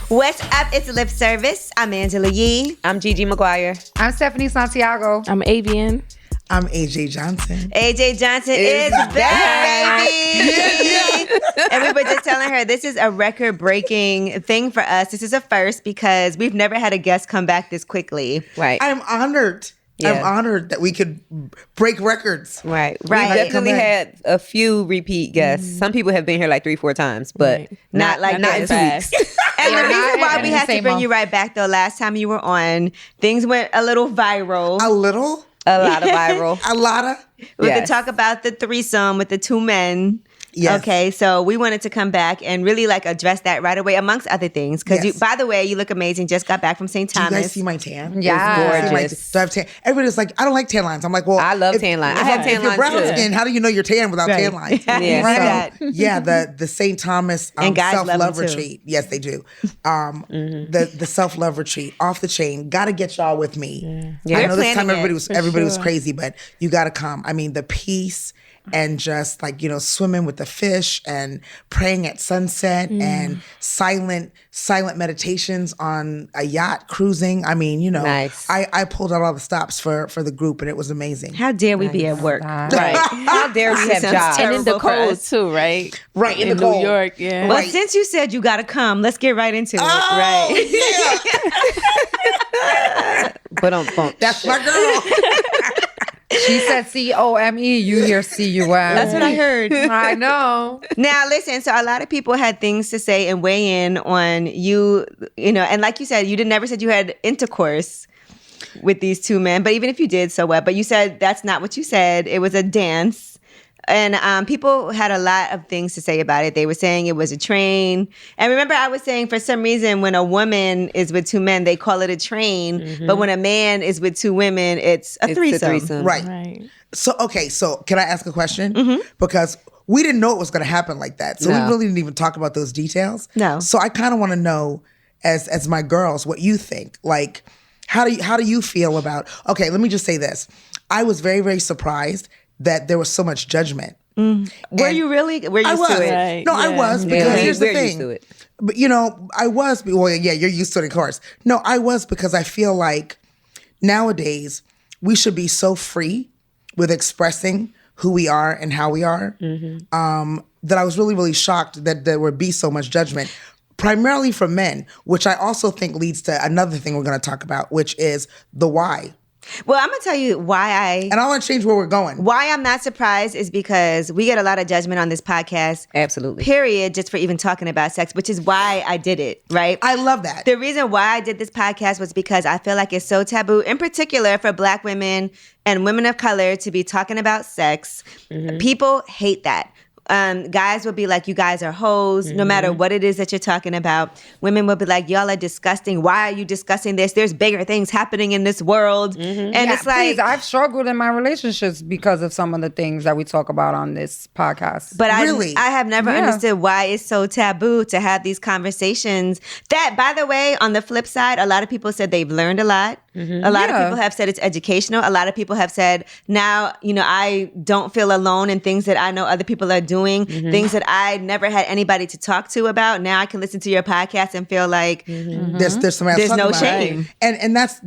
What's up? It's Lip Service. I'm Angela Yee. I'm Gigi McGuire. I'm Stephanie Santiago. I'm Avian. I'm AJ Johnson. AJ Johnson is back, baby. And we were just telling her this is a record-breaking thing for us. This is a first because we've never had a guest come back this quickly. Right. I'm honored. Yeah. I'm honored that we could break records. Right. We definitely had a few repeat guests. Some people have been here like 3-4 times, but not in 2 weeks. And the reason why we had to bring you right back, though, last time you were on, things went a little viral. A little? A lot of viral. A lot of? We could talk about the threesome with the 2 men. Yes. Okay, so we wanted to come back and really address that right away, amongst other things. Because by the way, you look amazing. Just got back from St. Thomas. Do you guys see my tan? Yeah, gorgeous. Do I have tan? Everybody's like, I don't like tan lines. I'm like, well, I love tan lines. I have tan lines too. If you're brown skin, how do you know you're tan without tan lines? Yeah, so, the St. Thomas self-love retreat. Yes, they do. The self-love retreat, off the chain. Got to get y'all with me. Yeah. I know this time everybody was crazy, but you got to come. I mean, the peace. And just swimming with the fish and praying at sunset and silent meditations on a yacht cruising. I mean, nice. I pulled out all the stops for the group and it was amazing. How dare we be at work? Right. How dare we have jobs? And in the cold too, right? Right, in the New cold. York, yeah. Well, since you said you got to come, let's get right into it. Right. Yeah. But that's my girl. She said C-O-M-E, you hear C-U-M. That's what I heard. I know. Now, listen, so a lot of people had things to say and weigh in on you, and like you said, you never said you had intercourse with these 2 men, but even if you did, so what? But you said that's not what you said. It was a dance. And people had a lot of things to say about it. They were saying it was a train. And remember, I was saying for some reason, when a woman is with 2 men, they call it a train. Mm-hmm. But when a man is with 2 women, it's a threesome. Right. So can I ask a question? Mm-hmm. Because we didn't know it was going to happen like that. So we really didn't even talk about those details. No. So I kind of want to know, as my girls, what you think. Like, how do you feel about, okay, let me just say this. I was very, very surprised that there was so much judgment. Were you really? We're used to it. Right. No, I was, because here's the thing. Used to it. But I was, well, yeah, you're used to it, of course. No, I was, because I feel like nowadays we should be so free with expressing who we are and how we are, that I was really, really shocked that there would be so much judgment, primarily from men, which I also think leads to another thing we're going to talk about, which is the why. Well, I'm going to tell you why and I want to change where we're going. Why I'm not surprised is because we get a lot of judgment on this podcast. Absolutely. Period, just for even talking about sex, which is why I did it, right? I love that. The reason why I did this podcast was because I feel like it's so taboo, in particular for Black women and women of color to be talking about sex. Mm-hmm. People hate that. Guys will be like, you guys are hoes, no matter what it is that you're talking about. Women will be like, y'all are disgusting. Why are you discussing this? There's bigger things happening in this world. And it's like... Please, I've struggled in my relationships because of some of the things that we talk about on this podcast. But I have never understood why it's so taboo to have these conversations. That, by the way, on the flip side, a lot of people said they've learned a lot. A lot of people have said it's educational. A lot of people have said, now, I don't feel alone in things that I know other people are doing, things that I never had anybody to talk to about. Now I can listen to your podcast and feel like there's no shame. And that's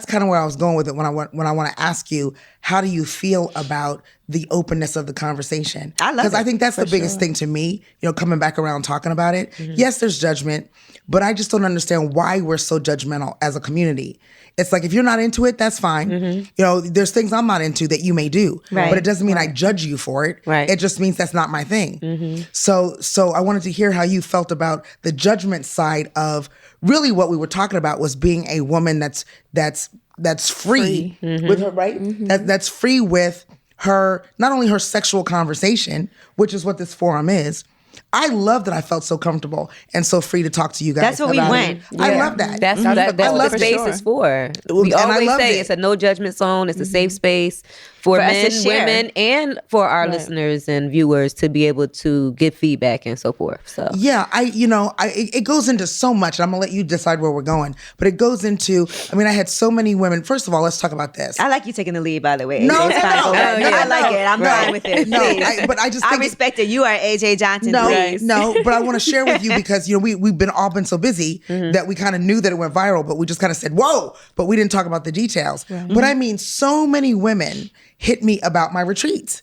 kind of where I was going with it when I want to ask you, how do you feel about the openness of the conversation? I love it. Because I think that's the biggest thing to me, coming back around talking about it. Yes, there's judgment, but I just don't understand why we're so judgmental as a community. It's like, if you're not into it, that's fine. There's things I'm not into that you may do, but it doesn't mean I judge you for it. Right. It just means that's not my thing. So I wanted to hear how you felt about the judgment side of really what we were talking about was being a woman that's free with her, right? That's free with her, not only her sexual conversation, which is what this forum is. I love that I felt so comfortable and so free to talk to you guys. That's what we went. I love that. That's what the space is for. We always say it's a no judgment zone. It's a safe space for men, women, and for our listeners and viewers to be able to give feedback and so forth. So yeah, it goes into so much. And I'm gonna let you decide where we're going, but it goes into. I mean, I had so many women. First of all, let's talk about this. I like you taking the lead, by the way. No, I like it. I'm fine with it. No, but I just think respect it. You are AJ Johnson. No, but I want to share with you because we've all been so busy that we kind of knew that it went viral, but we just kind of said whoa, but we didn't talk about the details. But I mean, so many women hit me about my retreats.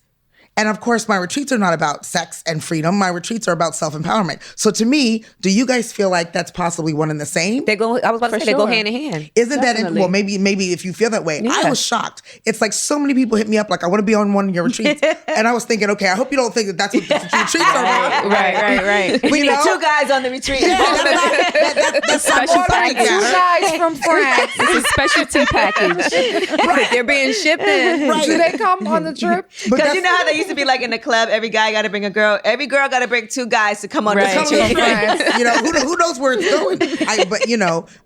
And of course, my retreats are not about sex and freedom. My retreats are about self-empowerment. So to me, do you guys feel like that's possibly one and the same? They go. I was about to say they go hand in hand. Isn't that well? Maybe if you feel that way. I was shocked. It's like so many people hit me up like, I want to be on one of your retreats, and I was thinking, okay, I hope you don't think that that's what the retreats are about. Right. We need 2 guys on the retreat. That's special package. 2 guys from France. It's a specialty package. They're being shipped in. Right. Do they come on the trip? Because you know how they used to be like in the club, every guy got to bring a girl. Every girl got to bring 2 guys to come on the retreat. Who knows where it's going? But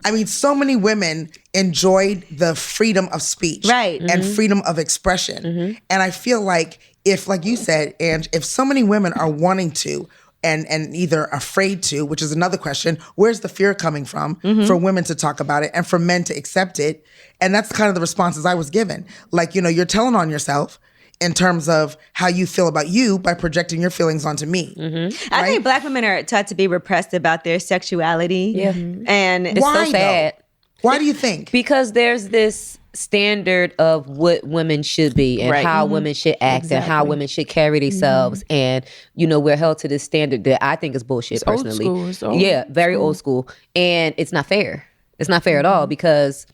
I mean, so many women enjoyed the freedom of speech, right, and freedom of expression, and I feel like if, like you said, and if so many women are wanting to. And either afraid to, which is another question, where's the fear coming from for women to talk about it and for men to accept it? And that's kind of the responses I was given. Like, you're telling on yourself in terms of how you feel about you by projecting your feelings onto me. Right? I think Black women are taught to be repressed about their sexuality. Yeah. And it's so sad. Why do you think? Because there's this standard of what women should be and how women should act and how women should carry themselves. And, we're held to this standard that I think is bullshit, personally. Old school. Yeah, very old school. And it's not fair. It's not fair at all because...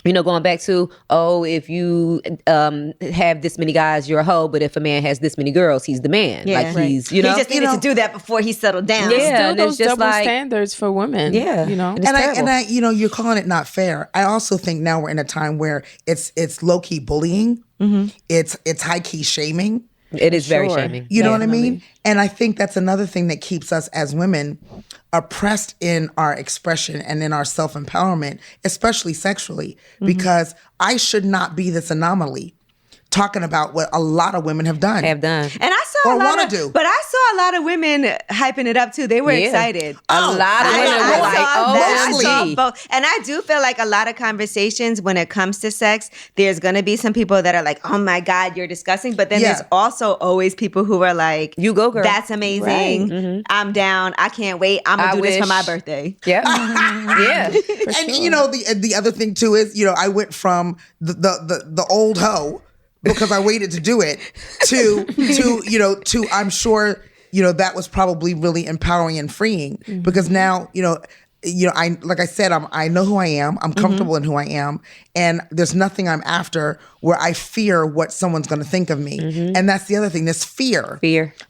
going back to, if you have this many guys, you're a hoe. But if a man has this many girls, he's the man. Yeah, like he's, he just needed to do that before he settled down. Yeah, still those just double standards for women. Yeah, And I, you're calling it not fair. I also think now we're in a time where it's low key bullying. It's high key shaming. It is very shaming. You know what I mean? And I think that's another thing that keeps us as women oppressed in our expression and in our self-empowerment, especially sexually, because I should not be this anomaly talking about what a lot of women have done. And I saw but I saw a lot of women hyping it up too. They were excited. A lot of women were like, I saw both. And I do feel like a lot of conversations when it comes to sex, there's going to be some people that are like, oh my God, you're disgusting. But then there's also always people who are like, you go, girl. That's amazing. I'm down. I can't wait. I'm going to do this for my birthday. Yeah. Yeah. And the other thing too is, I went from the old hoe because I waited to do it to I'm sure that was probably really empowering and freeing because now I like I said I know who I am. I'm comfortable in who I am, and there's nothing I'm after where I fear what someone's going to think of me. And that's the other thing. This fear,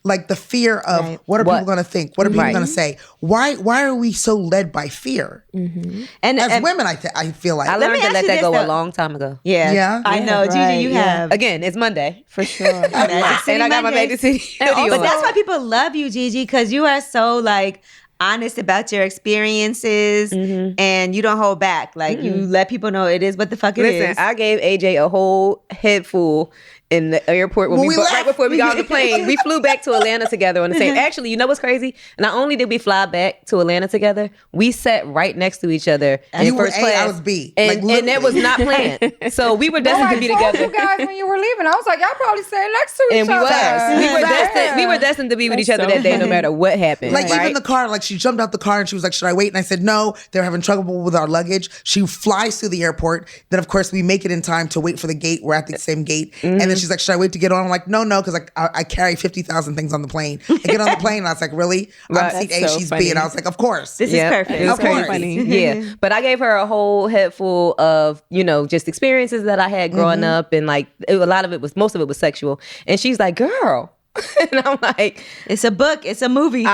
like the fear of what are people going to think? What are people going to say? Why are we so led by fear? And as women, I feel like I learned to let that go a long time ago. Yeah, I know. Gigi, you have. Again, it's Monday for sure. And I got my Magic City. But that's why people love you, Gigi, because you are so like honest about your experiences and you don't hold back. Like you let people know it is what the fuck it is. Listen, I gave AJ a whole head full in the airport right before we got on the plane. We flew back to Atlanta together on the same. Actually, you know what's crazy? Not only did we fly back to Atlanta together, we sat right next to each other in first class. I was B. And that was not planned. So we were destined to be together. You guys when you were leaving, I was like, y'all probably sitting next to each other. We were destined to be with each other that day, no matter what happened. Like even the car, like she jumped out the car and she was like, should I wait? And I said, no, they're having trouble with our luggage. She flies through the airport. Then of course we make it in time to wait for the gate. We're at the same gate. And then she's like, should I wait to get on? I'm like, no, because I carry 50,000 things on the plane. I get on the plane and I was like, really? I'm seat A, she's B. And I was like, of course. This is perfect. It was crazy. Funny. Yeah. But I gave her a whole head full of, just experiences that I had growing up. And like, most of it was sexual. And she's like, girl. And I'm like, it's a book. It's a movie.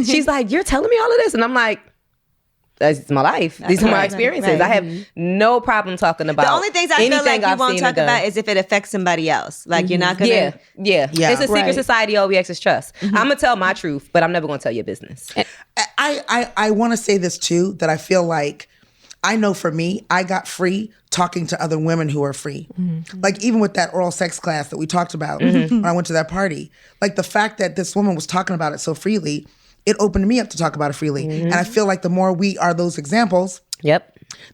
She's like, you're telling me all of this? And I'm like, it's my life. These are my experiences. I have no problem talking about. The only things I feel like you won't talk about is if it affects somebody else. Like you're not gonna. Yeah. It's a secret society. All we ask is trust. I'm gonna tell my truth, but I'm never gonna tell your business. I want to say this too, that I feel like I know for me, I got free talking to other women who are free. Like even with that oral sex class that we talked about when I went to that party, like the fact that this woman was talking about it so freely, it opened me up to talk about it freely. And I feel like the more we are those examples,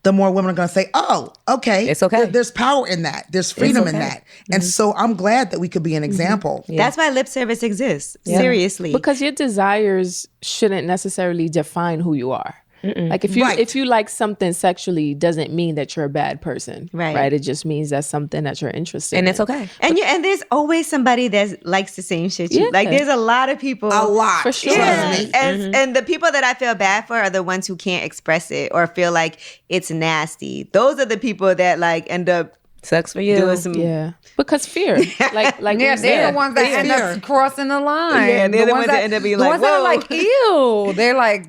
the more women are going to say, oh, okay. It's okay. There's power in that. There's freedom in that. And so I'm glad that we could be an example. That's why lip service exists. Seriously. Because your desires shouldn't necessarily define who you are. Like if you like something sexually, doesn't mean that you're a bad person, right? It just means that's something that you're interested in, and it's okay. And there's always somebody that likes the same shit. Like there's a lot of people, for sure. And the people that I feel bad for are the ones who can't express it or feel like it's nasty. Those are the people that like end up sucks for you. Doing some, because fear. Like they're the ones that end up crossing the line. Yeah, they're the ones that end up being like, the ones that are like, ew. They're like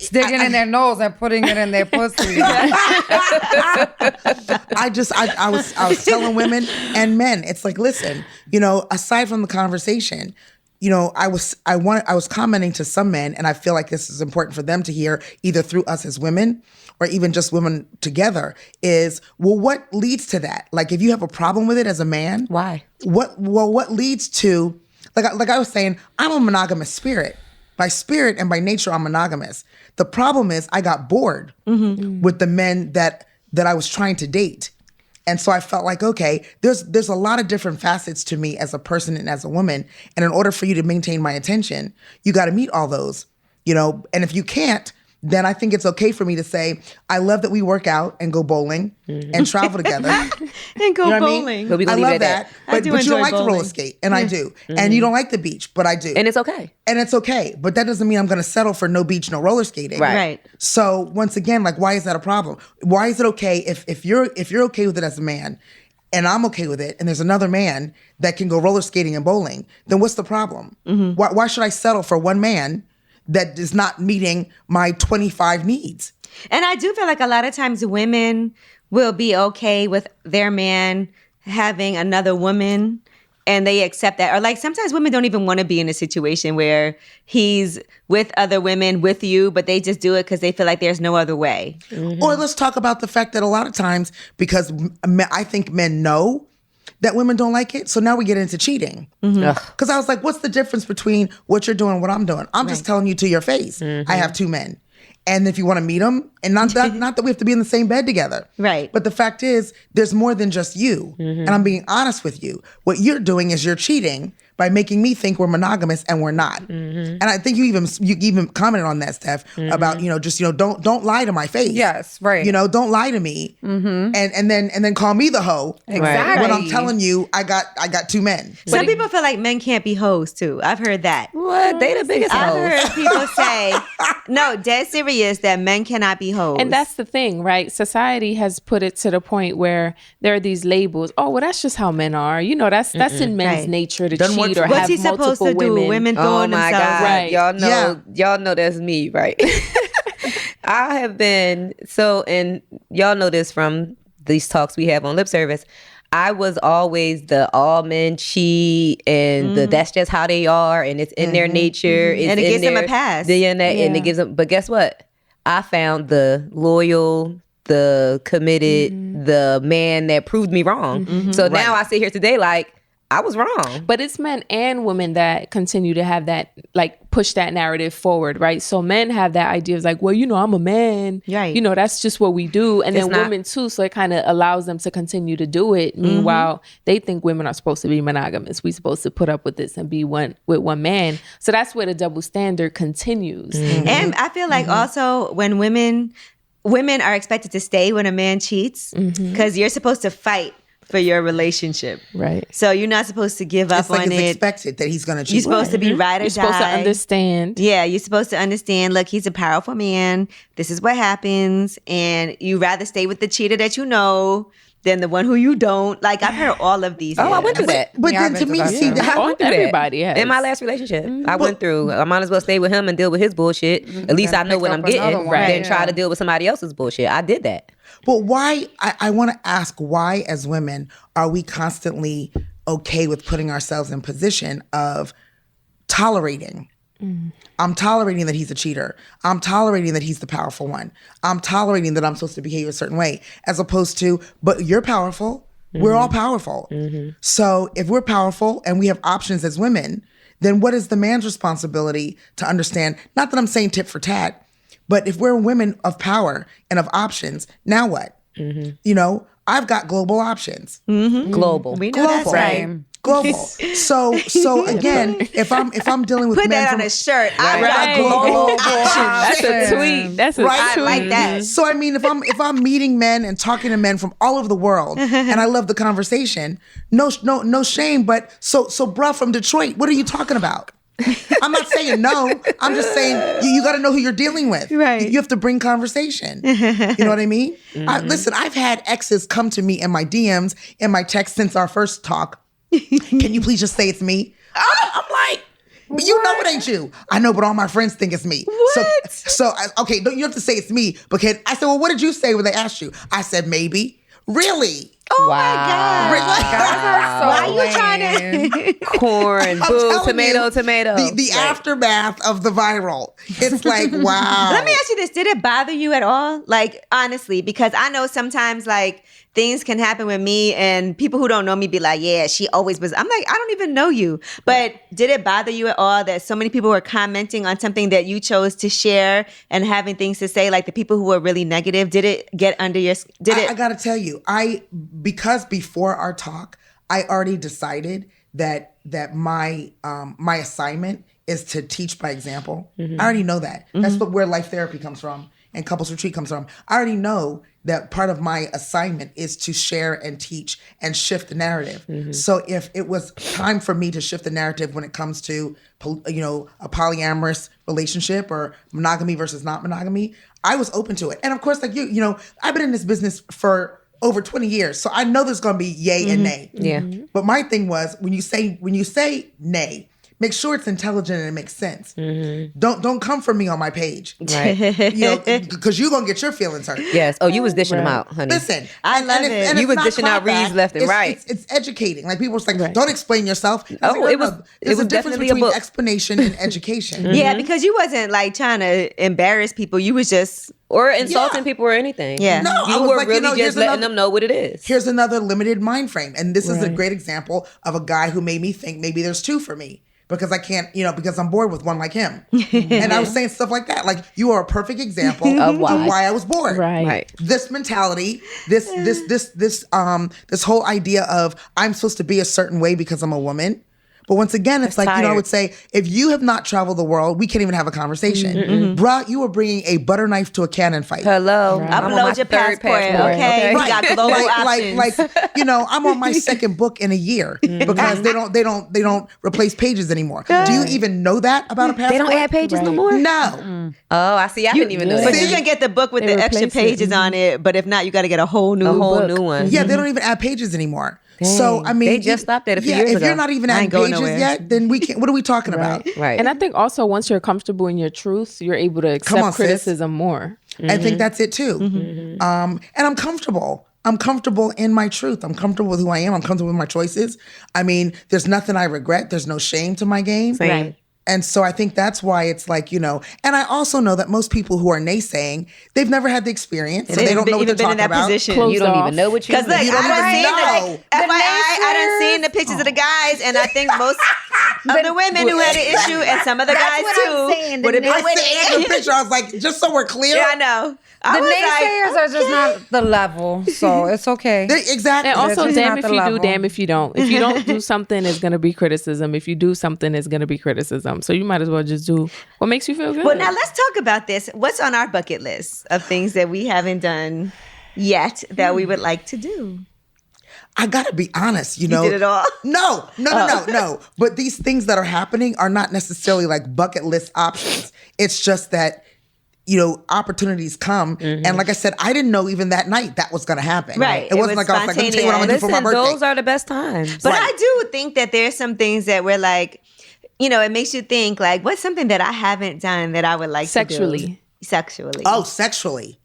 sticking in their nose and putting it in their pussy. I was telling women and men, it's like, listen, aside from the conversation, I was commenting to some men, and I feel like this is important for them to hear, either through us as women or even just women together, is, well, what leads to that? Like, if you have a problem with it as a man, why? What leads to, like I was saying, I'm a monogamous spirit. By spirit and by nature, I'm monogamous. The problem is I got bored with the men that I was trying to date. And so I felt like, okay, there's a lot of different facets to me as a person and as a woman. And in order for you to maintain my attention, you got to meet all those, and if you can't, then I think it's okay for me to say, I love that we work out and go bowling and travel together. And go bowling. But we I gonna love leave it at that. But you don't like to roller skate, and I do. And you don't like the beach, but I do. And it's okay. But that doesn't mean I'm going to settle for no beach, no roller skating. Right. So once again, like, why is that a problem? Why is it okay if you're okay with it as a man, and I'm okay with it, and there's another man that can go roller skating and bowling, then what's the problem? Why should I settle for one man that is not meeting my 25 needs? And I do feel like a lot of times women will be okay with their man having another woman and they accept that. Or like sometimes women don't even want to be in a situation where he's with other women with you, but they just do it because they feel like there's no other way. Or let's talk about the fact that a lot of times, because I think men know that women don't like it, so now we get into cheating. Because I was like, what's the difference between what you're doing and what I'm doing? I'm just telling you to your face, I have two men. And if you want to meet them, and not that we have to be in the same bed together. Right. But the fact is, there's more than just you. And I'm being honest with you. What you're doing is you're cheating by making me think we're monogamous and we're not. And I think you even commented on that, Steph, about, don't lie to my face. Yes, right. Don't lie to me. And then call me the hoe. Exactly. When I'm telling you I got two men. Some people feel like men can't be hoes too. I've heard that. What? They the biggest I've hoes. heard people say, no, dead serious, that men cannot be hoes. And that's the thing, right? Society has put it to the point where there are these labels. Oh, well, that's just how men are. That's in men's nature to cheat or What's have he supposed multiple to do? women. Women throwing themselves. God. Right. Y'all know that's me, right? I have been, and y'all know this from these talks we have on lip service, I was always the all men cheat and that's just how they are and it's in their nature. It's and it gives them a pass. And it gives them, but guess what? I found the loyal, the committed, the man that proved me wrong. So now I sit here today like, I was wrong. But it's men and women that continue to have that, like, push that narrative forward, right? So men have that idea of like, well, I'm a man. Right. That's just what we do. And then women too. So it kind of allows them to continue to do it. Meanwhile, they think women are supposed to be monogamous. We're supposed to put up with this and be with one man. So that's where the double standard continues. And I feel like also when women are expected to stay when a man cheats because you're supposed to fight for your relationship. Right. So you're not supposed to give up on it. It's expected that he's going to cheat. You're supposed to be ride or die. You're supposed to understand. Yeah, you're supposed to understand, look, he's a powerful man. This is what happens. And you rather stay with the cheater that you know than the one who you don't. Like, I've heard all of these. I went through that. But then to me, see, everybody has. In my last relationship, I went through. I might as well stay with him and deal with his bullshit. At least I know what I'm getting. Than try to deal with somebody else's bullshit. I did that. But why, I want to ask, why as women are we constantly okay with putting ourselves in position of tolerating I'm tolerating that he's a cheater. I'm tolerating that he's the powerful one. I'm tolerating that I'm supposed to behave a certain way, as opposed to, but you're powerful. We're all powerful. So if we're powerful and we have options as women, then what is the man's responsibility to understand? Not that I'm saying tit for tat, but if we're women of power and of options, now what? You know, I've got global options. Global. We know that's right. Global. So again, if I'm dealing with put men that from on a shirt. I've Right. got global That's a tweet. That's a Right. tweet. like that. So I mean, if I'm meeting men and talking to men from all over the world, and I love the conversation, no shame. But so bruh from Detroit, what are you talking about? I'm not saying no. I'm just saying you got to know who you're dealing with. Right. You have to bring conversation. You know what I mean? Listen, I've had exes come to me in my DMs, in my text since our first talk. Can you please just say it's me? I'm like, but you know it ain't you. I know, but all my friends think it's me. What? Okay, don't you have to say it's me? Because I said, well, what did you say when they asked you? I said, maybe. Really? Oh Wow. my God. Guys are so Why are you trying to? Corn, I'm boo, telling tomato, you, tomato. The aftermath of the viral. It's like, wow. Let me ask you this. Did it bother you at all? Like, honestly, because I know sometimes like things can happen with me and people who don't know me be like, yeah, she always was. I'm like, I don't even know you. But did it bother you at all that so many people were commenting on something that you chose to share and having things to say, like the people who were really negative? Did it get under your skin? I got to tell you, because before our talk, I already decided that my assignment is to teach by example. I already know that. That's where life therapy comes from and couples retreat comes from. I already know that part of my assignment is to share and teach and shift the narrative. So if it was time for me to shift the narrative when it comes to, you know, a polyamorous relationship or monogamy versus not monogamy, I was open to it. And of course, like you know, I've been in this business for over 20 years. So I know there's going to be yay and nay. Yeah. But my thing was when you say nay, make sure it's intelligent and it makes sense. Don't come for me on my page. Right. You know, because you're going to get your feelings hurt. Yes. Oh, you was dishing them out, honey. Listen, I love it. and You it's was not dishing out clapback. reads left and right. It's educating. Like people were saying, don't explain yourself. I Oh, like, it was There's a difference definitely a between book. explanation and education. Yeah, because you wasn't like trying to embarrass people. You was just Or insulting Yeah. people or anything. Yeah. No, I You was were like, really you know, just here's letting another- them know what it is. Here's another limited mind frame. And this is a great example of a guy who made me think maybe there's two for me. Because I can't, you know, because I'm bored with one like him. And I was saying stuff like that. Like, you are a perfect example of why I was bored. Right. This mentality, this whole idea of I'm supposed to be a certain way because I'm a woman. But once again, it's like, you know, I would say, if you have not traveled the world, we can't even have a conversation. Bruh, you are bringing a butter knife to a cannon fight. Hello. I'm on my upload your third passport, okay? We Right. got global options. like, you know, I'm on my second book in a year because they don't replace pages anymore. Do you even know that about a passport? They don't add pages no more? No. Oh, I see. I didn't even know But that. you can get the book with They the extra replace it. pages on it. But if not, you got to get a whole new A whole book. new one. Yeah, they don't even add pages anymore. So I mean, They just stopped that a few years if ago. you're not even I adding ain't going pages nowhere. yet, then we can't. What are we talking about? Right. And I think also once you're comfortable in your truth, you're able to accept on, sis. criticism more. I think that's it too. And I'm comfortable. I'm comfortable in my truth. I'm comfortable with who I am. I'm comfortable with my choices. I mean, there's nothing I regret. There's no shame to my game. Same. Right. And so I think that's why it's like, you know, and I also know that most people who are naysaying, they've never had the experience. So they don't know what they're even been in talking that about. position. Close You don't off. even know what you're Because like You don't I done even seen know. FYI, I done seen the pictures of the guys, and I think most of the women who had an issue, and some of the guys what I'm too, saying. would have been I with sent Andrew a it. picture. I was like, just so we're clear. Yeah, I know. I The was naysayers like, are just not the level, so it's okay. Exactly. And also, just damn not if the you level. do, damn if you don't. If you don't do something, it's going to be criticism. If you do something, it's going to be criticism. So you might as well just do what makes you feel good. Well, now let's talk about this. What's on our bucket list of things that we haven't done yet that we would like to do? I gotta be honest, you know. did it all? No. But these things that are happening are not necessarily like bucket list options. It's just that, you know, opportunities come. And like I said, I didn't know even that night that was gonna happen. Right. It wasn't was like I was like, let me tell you what I'm gonna do for my Listen, birthday. those are the best times. But I do think that there's some things that we're like, you know, it makes you think like, what's something that I haven't done that I would like to do? Sexually. Oh, sexually.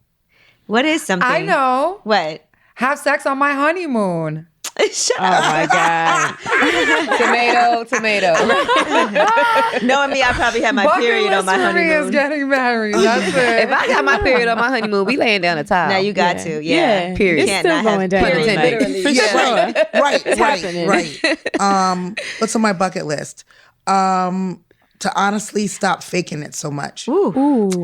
What is something? I know. What? Have sex on my honeymoon. Shut Oh up. my God. Tomato. Knowing me, I probably had my period on my Bucket list for me is honeymoon. getting married. That's it. If I got my period on my honeymoon, we laying down a tile. Now you got to. Yeah. Period. It's Can't still not have going down. period. Like, Literally. for Yeah, sure. right. happening. What's on my bucket list? To honestly stop faking it so much. Ooh.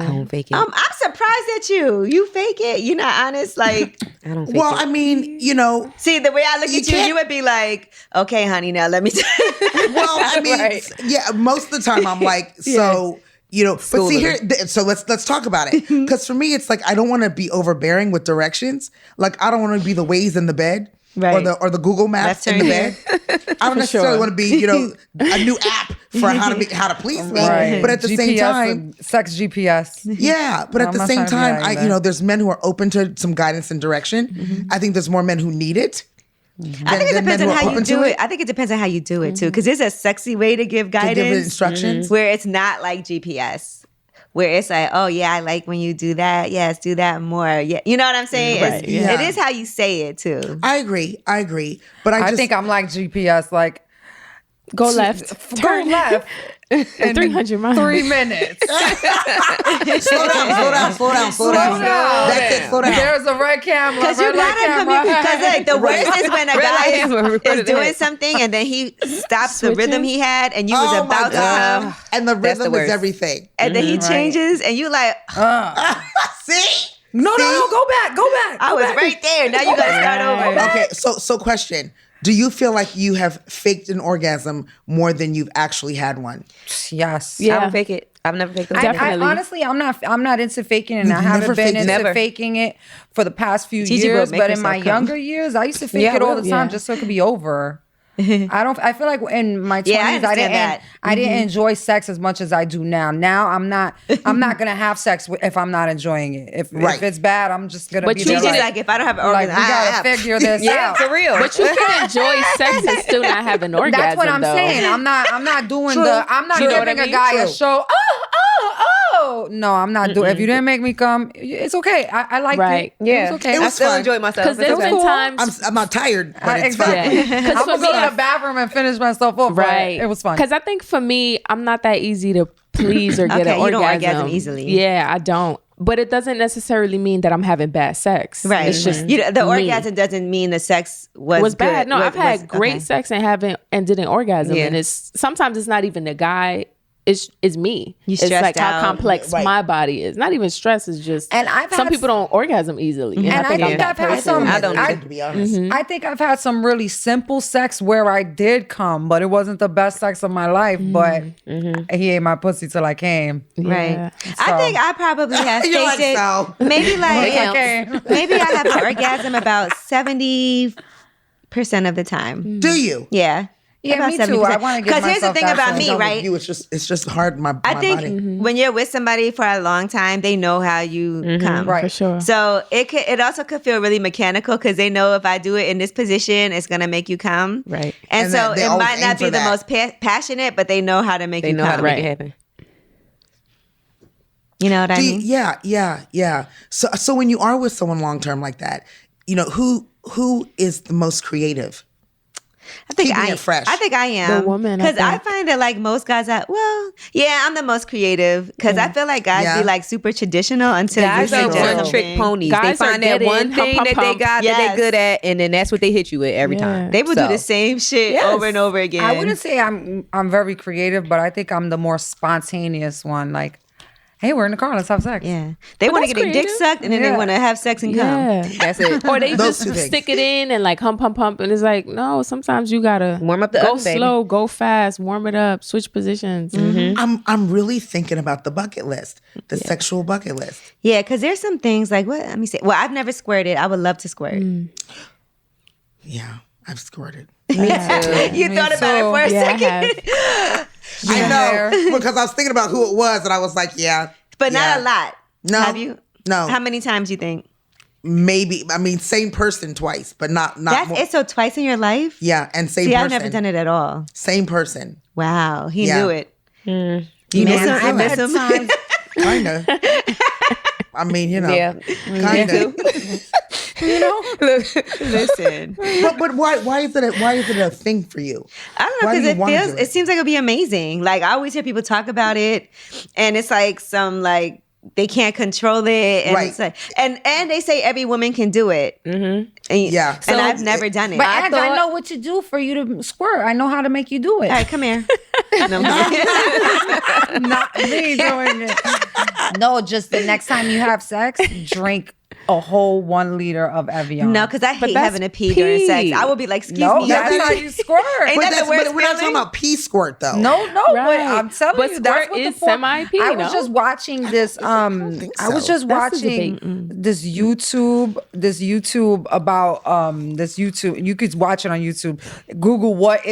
I don't fake it. I'm surprised at you. You fake it. You're not honest. Like, I don't fake Well, it. I mean, you know, see, the way I look at you, can't- you would be like, okay, honey, now let me tell you. well, I mean, yeah, most of the time I'm like, so, you know, but see here, so let's talk about it. Because for me, it's like, I don't want to be overbearing with directions. Like, I don't want to be the Waze in the bed. Right. Or the Google Maps in the bed. I don't necessarily want to be, you know, a new app for how to please me. Right. But at the same time, sex GPS. yeah. But at the I'm not same trying to be time, like you know, that. there's men who are open to some guidance and direction. I think there's more men who need it. I think it than men depends who on are how you open to do it. I think it depends on how you do it too. Because there's a sexy way to give To guidance. give it instructions. Where it's not like GPS. Where it's like, oh yeah, I like when you do that. Yes, do that more. Yeah, you know what I'm saying? Right, It's- yeah. It is how you say it too. I agree. But I think I'm like GPS. Like, Go left. go left. In 300 miles. 3 minutes. slow down. That's it. Slow down. There's a red camera. Because you red light gotta camera. because like the worst is when a Red guy light camera is recorded doing it. something and then he stops the rhythm Switches? he had and you was Oh my about to God. come And the That's the rhythm is worst. everything. and then he changes and you like, See? No, go back. I was right there. Now you gotta start over. Okay, so question. Do you feel like you have faked an orgasm more than you've actually had one? Yes. I don't fake it. I've never faked it. Definitely. Honestly, I'm not into faking it, and I You've haven't never been faked it? into faking it for the past few Gigi will years. make But in herself my come. younger years, I used to fake Yeah, it all well, the time yeah. just so it could be over. I feel like in my 20s, Yeah, I understand that. I didn't enjoy sex as much as I do now. Now I'm not gonna have sex if I'm not enjoying it. If it's bad, I'm just gonna But be you there Gigi's just like, if I don't have an like, orgasm, we gotta figure this Yeah, out. for real. But you can enjoy sex and still not have an orgasm. That's what I'm though. saying. I'm not doing True. I'm not You know what giving I a mean? guy a True. show. Oh. No, I'm not doing. If you didn't make me come, it's okay. I liked Right. it. Yeah. It was okay. It I was still fun. enjoy myself. Because there's It's okay. been times. I'm not tired, but it's fun. exactly. Yeah. I'm gonna go to the bathroom and finish myself up. but Right. It was fun. Because I think for me, I'm not that easy to please or get Okay, an you orgasm. don't orgasm easily. Yeah, I don't. But it doesn't necessarily mean that I'm having bad sex. Right. It's just the me. orgasm doesn't mean the sex was bad. good. No, I've had Was- great okay. sex and didn't orgasm. Yeah. And it's sometimes it's not even the guy. It's me. You it's stressed like out. how complex Right. my body is. Not even stress. It's just And I've some had people don't orgasm easily. And, And I think I'm that I've had person. some. I don't to be honest. I think I've had some really simple sex where I did come, but it wasn't the best sex of my life. But he ate my pussy till I came. Right. Yeah. I think I probably have You're like, faked so. it. Maybe like Okay. maybe I have an orgasm about 70% of the time. Do you? Yeah. Yeah, About me too. 70%. I want to give Because here's the myself thing that about feeling. me, With right? You, it's just hard. My I think body. when you're with somebody for a long time, they know how you come. Right. For sure. So it also could feel really mechanical because they know if I do it in this position, it's gonna make you come. Right. And And so that they it always might aim not for be the that. most passionate, but they know how to make They you know come. how to make Right. it happen. You know what I mean? Yeah. So when you are with someone long term like that, you know who is the most creative? I think keeping it fresh. I think I am. The woman, I because I, think. find that like most guys, I'm the most creative because I feel like guys Yeah. be like super traditional until Guys you are suggest one something. trick ponies. Guys they are find that get one in, thing pump, that pump, they got that Yes. they good at, and then that's what they hit you with every Yeah. time. They will do So, the same shit Yes. over and over again. I wouldn't say I'm very creative, but I think I'm the more spontaneous one. Like, hey, we're in the car, let's have sex. Yeah, they want to that's get their dick creative. sucked and then they Yeah. want to have sex and come. Yeah. That's it. Or they Those just two things. stick it in and like hump, and it's like, no, sometimes you gotta Warm up the go oven, baby. slow, go fast, warm it up, switch positions. I'm really thinking about the bucket list, the sexual bucket list. Yeah, because there's some things like what? Let me say. Well, I've never squirted. I would love to squirt. Yeah, I've squirted. You thought about it for a Yeah, I second, have. I know because I was thinking about who it was, and I was like, yeah, but not yeah. a lot. No, Have you? No. How many times you think? Maybe. I mean, same person twice, but not That's more. it. So twice in your life? Yeah, and same See, person. I've never done it at all. Same person. Wow, he Yeah. knew it. You You know miss what him? I'm You saying? miss him? Kinda. I mean, you know. Yeah. Kinda. You know? Listen. But why is it a thing for you? I don't know, because it seems like it'd be amazing. Like, I always hear people talk about it, and it's like some like they can't control it, and it's like, and they say every woman can do it. And, and I've never done it. But I know what to do for you to squirt. I know how to make you do it. All right, come here. Not me doing it. No, just the next time you have sex, drink a whole 1 liter of Evian. No, because I hate having to pee during sex. I will be like, excuse me. That's how you squirt. But we're not talking about pee squirt though. No, but I'm telling you, that's what is semi-pee. I was just watching this. I was just watching this YouTube about this YouTube. You could watch it on YouTube. Google what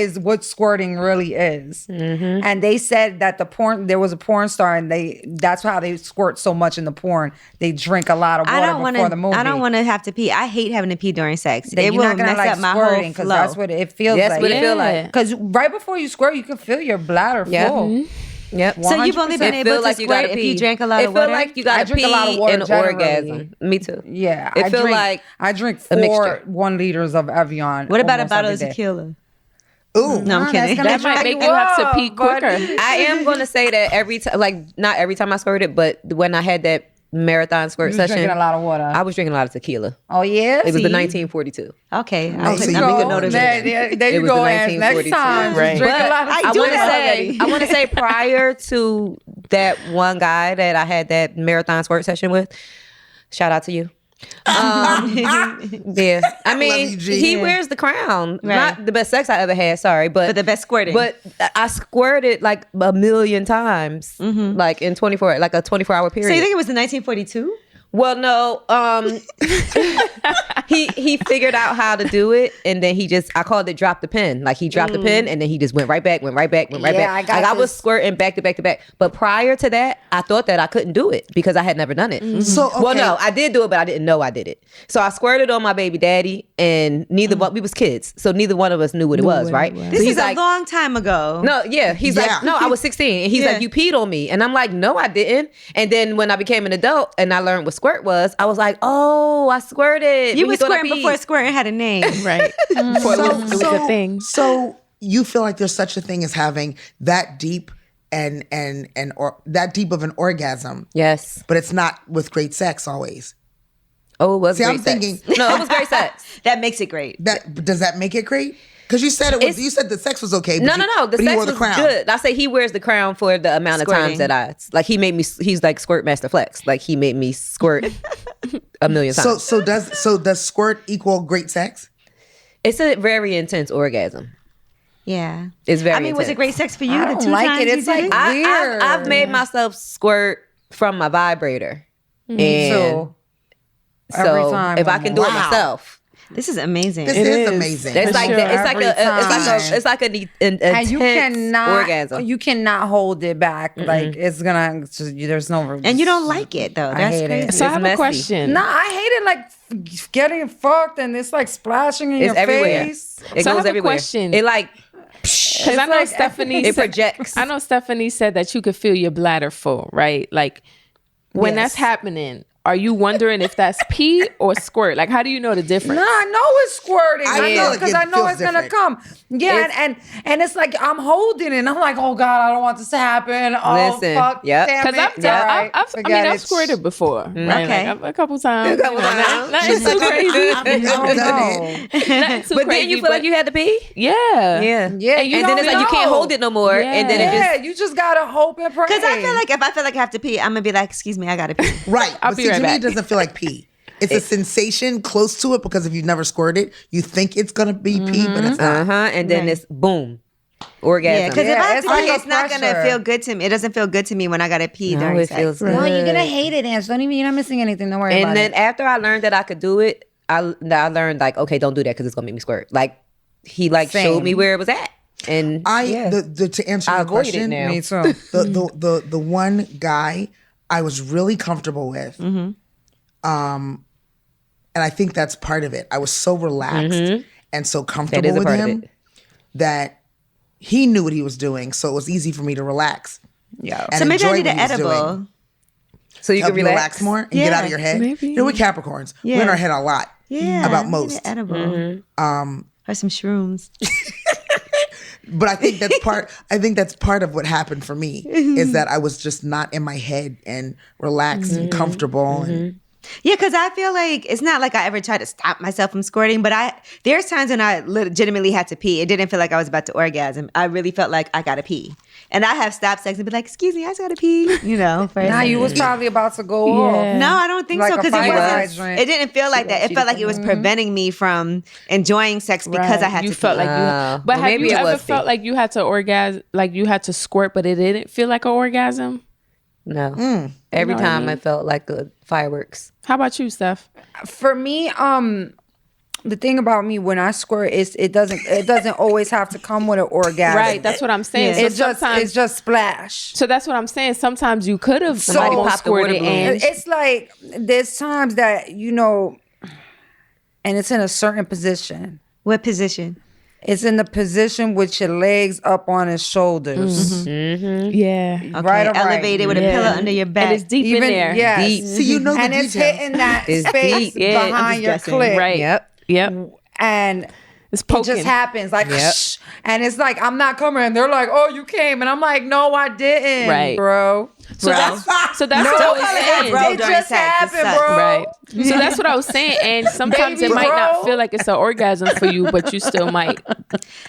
squirting really is, and they said that there was a porn star, and that's how they squirt so much in the porn. They drink a lot of water before the movie. I don't want to have to pee. I hate having to pee during sex. It will mess up my whole flow. Because that's what it feels like. That's what it feels like. Because right before you squirt, you can feel your bladder full. Yep. 100%. So you've only been able to squirt if you drank a lot of water? It feel like you got to pee in orgasm. Me too. Yeah. I drink 4 1 liters of Evian. What about a bottle of tequila? Ooh. No, I'm kidding. That might make you have to pee quicker. I am going to say that every time, like not every time I squirted, but when I had that marathon squirt session, drinking a lot of water. I was drinking a lot of tequila. Oh yeah, it was the 1942. Okay, we could notice it. There you go. Next time, right. Drink a lot of I want to say prior to that one guy that I had that marathon squirt session with. Shout out to you. Yeah, I mean, he wears the crown. Right. Not the best sex I ever had, sorry, but the best squirting. But I squirted like a million times, like in 24, like a 24-hour period. So you think it was in 1942? Well, no. He figured out how to do it, and then I called it drop the pin. Like he dropped the pin, and then he just went right back. I was squirting back to back. But prior to that, I thought that I couldn't do it because I had never done it. So well, no, I did do it, but I didn't know I did it. So I squirted on my baby daddy, and we was kids, so neither one of us knew what it was, right? This is a long time ago. No, yeah, he's like, no, I was 16, and he's like, you peed on me, and I'm like, no, I didn't. And then when I became an adult and I learned what squirt was, I was like, oh, I squirted. You were squirting before squirting had a name. Right. Before it was a thing. So you feel like there's such a thing as having that deep and that deep of an orgasm. Yes. But it's not with great sex always. Oh, it was great I'm sex. thinking no, it was great sex. That makes it great. Does that make it great? Because you said you said the sex was okay. But no. The sex was good. I say he wears the crown for the amount of times that he made me. He's like Squirt Master Flex. Like he made me squirt a million times. So does squirt equal great sex? It's a very intense orgasm. Yeah, it's very. I mean, was it great sex for you? I don't like it. It's like weird. I've made myself squirt from my vibrator. Me too. Every time. If I can do it myself. This is amazing. This is amazing. It's like an intense orgasm. You cannot hold it back. Like it's gonna. There's no. And you don't like it though. That's crazy. So I have a question. Nah, I hate it. Like getting fucked and it's like splashing in your face. It goes everywhere. Question. It like. Because I know Stephanie. It projects. I know Stephanie said that you could feel your bladder full, right? Like when that's happening. Are you wondering if that's pee or squirt? Like, how do you know the difference? No, I know it's squirting. I know because I know it's gonna come. Yeah, and it's like I'm holding it. And I'm like, oh God, I don't want this to happen. Oh fuck, damn it. Because I've squirted before. Right? Okay, like, a couple times. Nothing too crazy. But then you feel like you had to pee. Yeah. And then it's like you can't hold it no more. And then you just gotta hope and pray. Because I feel like if I have to pee, I'm gonna be like, excuse me, I gotta pee. Right. I'll be right to back. me, it doesn't feel like pee. It's a sensation close to it because if you've never squirted, you think it's gonna be pee, but it's not. And then it's boom, orgasm. Yeah, because if I have to pee, it's not gonna feel good to me. It doesn't feel good to me when I gotta pee during sex. Feels good. Well, you're gonna hate it, Ange. You're not missing anything. Don't worry about it. And then after I learned that I could do it, I learned like, okay, don't do that because it's gonna make me squirt. Like he showed me where it was at. And to answer your question, me too. the one guy I was really comfortable with. And I think that's part of it. I was so relaxed and so comfortable with him that he knew what he was doing, so it was easy for me to relax. Yeah. So maybe I need an edible. So you can relax more and get out of your head. Maybe. We're Capricorns. We're in our head a lot. about most. Edible. Or some shrooms. But I think that's part. I think that's part of what happened for me is that I was just not in my head and relaxed and comfortable. And yeah, because I feel like it's not like I ever tried to stop myself from squirting, but there's times when I legitimately had to pee. It didn't feel like I was about to orgasm. I really felt like I gotta pee. And I have stopped sex and be like, excuse me, I just gotta pee, you know. Now you was probably about to go off. No, I don't think Like so, because it didn't feel like that. It felt like it was preventing me from enjoying sex because I had to pee. Felt like you, but have you ever felt like you had to orgasm, like you had to squirt, but it didn't feel like an orgasm? No. Every time I felt like fireworks. How about you, Steph? For me, the thing about me when I squirt is it doesn't always have to come with an orgasm. Right, that's what I'm saying. Yeah. So it's just splash. So that's what I'm saying. Sometimes you could have almost squirted in. It's like there's times that and it's in a certain position. What position? It's in the position with your legs up on his shoulders. Yeah. Okay, right or elevated with a pillow under your back. And it's deep in there. Yes. Deep. See, you know and the it's details. hitting that It's space deep. Yeah, behind your clit. Right. Yep. And It's it poking. just happens like shh. And it's like I'm not coming and they're like, oh, you came, and I'm like, no, I didn't, Right. bro. So that's what I was saying. bro It during just sex. It happened, sucks. bro. Right. So that's what I was saying. And sometimes Baby it might not bro. feel like it's an orgasm for you, but you still might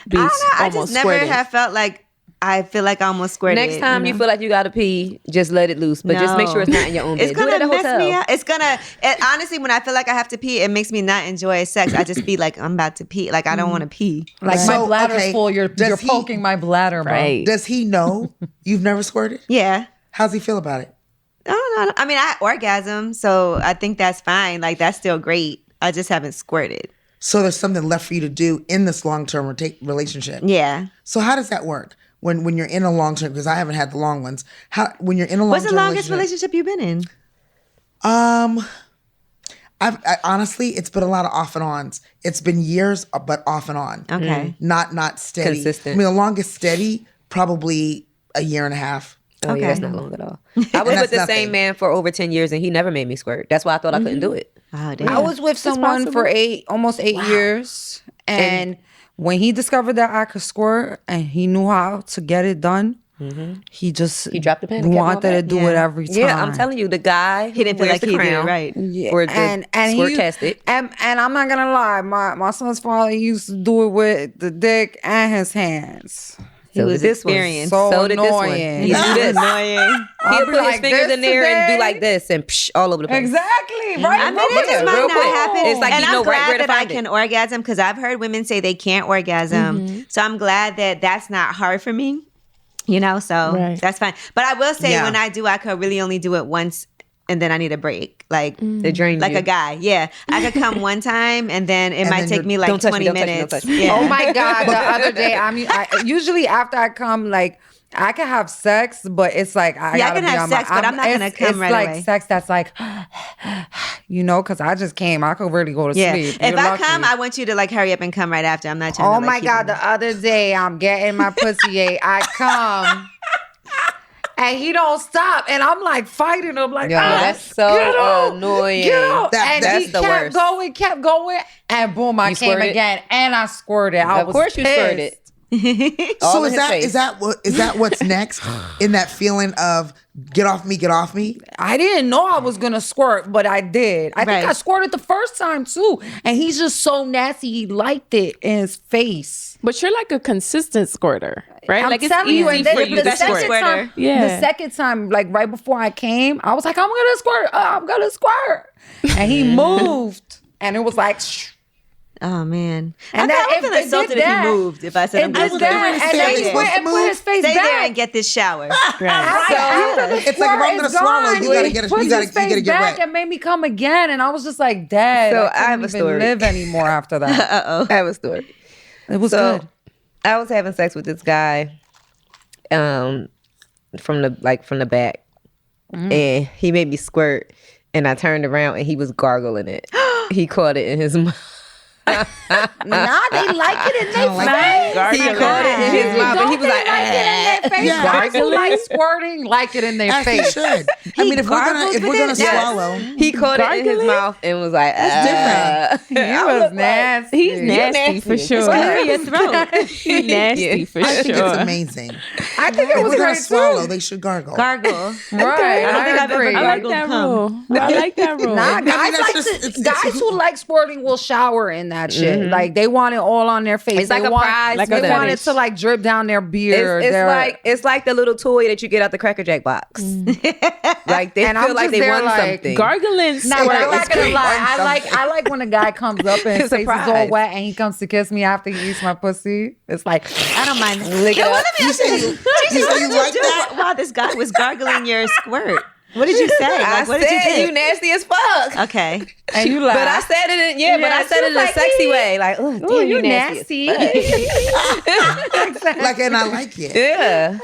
be I don't know. I almost just never squirting. have felt like I feel like I almost squirted. Next time you feel like you gotta pee, just let it loose. But just make sure it's not in your own bed. It's Do it at gonna a mess hotel. me up. It's gonna. Honestly, when I feel like I have to pee, it makes me not enjoy sex. I just be like, I'm about to pee. Like I don't want to pee. Like So, my bladder's okay, full. You're does he- poking my bladder, bro. Right. Does he know you've never squirted? Yeah. How's he feel about it? I don't know. I mean, I orgasm, so I think that's fine. Like that's still great. I just haven't squirted. So there's something left for you to do in this long-term relationship. Yeah. So how does that work when you're in a long-term? Because I haven't had the long ones. When you're in a long-term What's the longest relationship you've been in? I honestly, it's been a lot of off and ons. It's been years, but off and on. Okay. Not steady. Consistent. I mean, the longest steady, probably a year and a half. Oh yeah, that's not long at all. I was with the same man for over 10 years and he never made me squirt. That's why I thought I couldn't do it. Oh, damn. I was with someone for almost eight years, and when he discovered that I could squirt and he knew how to get it done, he dropped the pen and kept wanted going to back. do it every time. Yeah, I'm telling you, the guy He didn't feel like the he did it crown right. for the squirt tested. And I'm not gonna lie, my son's father used to do it with the dick and his hands. He So was did this one. experienced. So did this one. annoying. He do this. Annoying. He'll be put his like, fingers this in there and do today? like this and psh, all over the place. Exactly, right? I mean, it just might real not quick. happen. It's like and you I'm know right glad where to that I find can it. orgasm because I've heard women say they can't orgasm. So I'm glad that that's not hard for me. You know, so that's fine. But I will say when I do, I could really only do it once and then I need a break. Like It drains like you. a guy. Yeah. I could come one time and then it might then take me like Don't touch 20 me, don't touch me, minutes. don't touch me. Yeah. Oh my God, the other day, I usually after I come, like, I can have sex, but it's like I Yeah, I gotta can be have on sex, but I'm not gonna come it's right like away. sex that's like, because I just came. I could really go to Yeah. sleep. If You're I lucky. come, I want you to like hurry up and come right after. I'm not trying to Oh like, my keep God, it- the other day I'm getting my pussy ate. I come. And he don't stop. And I'm like fighting him like, Yo, that's so get out, annoying. Get out. And That's he the kept worst. kept going. And boom, I You came squirted? again. And I squirted. I Of was course you pissed. squirted. So in his face. is that what's next in that feeling of get off me, get off me? I didn't know I was gonna squirt, but I did. I think Right. I squirted the first time too. And he's just so nasty. He liked it in his face. But you're like a consistent squirter, right? I'm like it's telling easy you, and then for you the to second squirt. time, Yeah. the second time, like right before I came, I was like, I'm gonna squirt. I'm gonna squirt. And he moved, and it was like, shh. Oh man. And I that- would feel it insulted did if that. he moved. If I said I'm It gonna did squirt. that, and Stay then he there. went and put his face Stay back. there and get this shower. After the It's like if I'm squirt gonna is swallow, gone, you gotta he get it- puts you gotta- his you gotta face get back wet. and made me come again, and I was just like, Dad, So I I have couldn't a even story. live anymore after that. I have a story. It was So good. I was having sex with this guy from the back. And he made me squirt and I turned around and he was gargling it. He caught it in his mouth. Nah, they like it in their face. He caught it in his mouth and he was like, Guys who like squirting like it in their As he face. should. I mean, if we're gonna swallow, he caught it in his mouth and was like, That's different. He was nasty. He's nasty for sure. Clear your throat. He's nasty for I think it's sure. amazing. I think If it was we're gonna great swallow, too. they should gargle. Gargle. Right. I don't think I've ever agree. I like gargled that cum. rule. I like that rule. Nah, guys that's like just- to, it's- guys who like squirting will shower in that shit. Like they want it all on their face. It's like they a want, prize Like for they them. want it to like drip down their beard. It's like the little toy that you get out the Cracker Jack box. Like they And feel I'm like just they there won like, something. Gargling Nah, squirt I'm is not gonna great. lie. I like when a guy comes up and his It's a face is all prize. wet and he comes to kiss me after he eats my pussy. It's like I don't mind. Lick it Yo, up. let me ask you this. You say you like that? While this guy was gargling your squirt. What did you say? Like, what did you said do? you nasty as fuck. Okay. and you laugh. But I said it in but I said it in a sexy way. Like, oh, damn, Ooh, you you nasty. nasty. Like, and I like it. Yeah.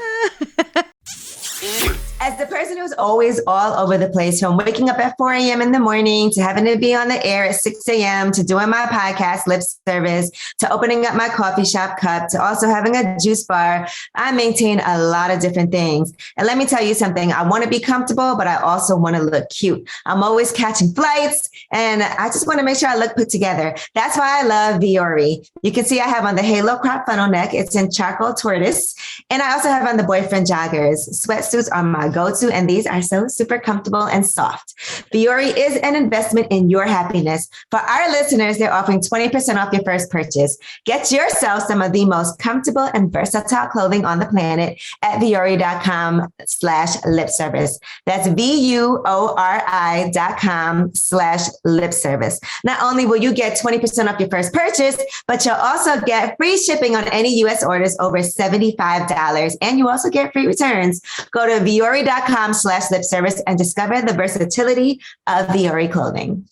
As the person who's always all over the place, from waking up at 4 a.m. in the morning to having to be on the air at 6 a.m. to doing my podcast, Lip Service, to opening up my coffee shop cup, to also having a juice bar, I maintain a lot of different things. And let me tell you something, I want to be comfortable, but I also want to look cute. I'm always catching flights and I just want to make sure I look put together. That's why I love Viore. You can see I have on the Halo crop funnel neck. It's in charcoal tortoise. And I also have on the boyfriend joggers. Sweatsuits are my go-to, and these are so super comfortable and soft. Viore is an investment in your happiness. For our listeners, they're offering 20% off your first purchase. Get yourself some of the most comfortable and versatile clothing on the planet at Viore.com/lipservice. That's VUORI.com/lipservice. Not only will you get 20% off your first purchase, but you'll also get free shipping on any U.S. orders over $75. And you also get free returns. Go to Viore.com/lipservice and discover the versatility of Viore clothing.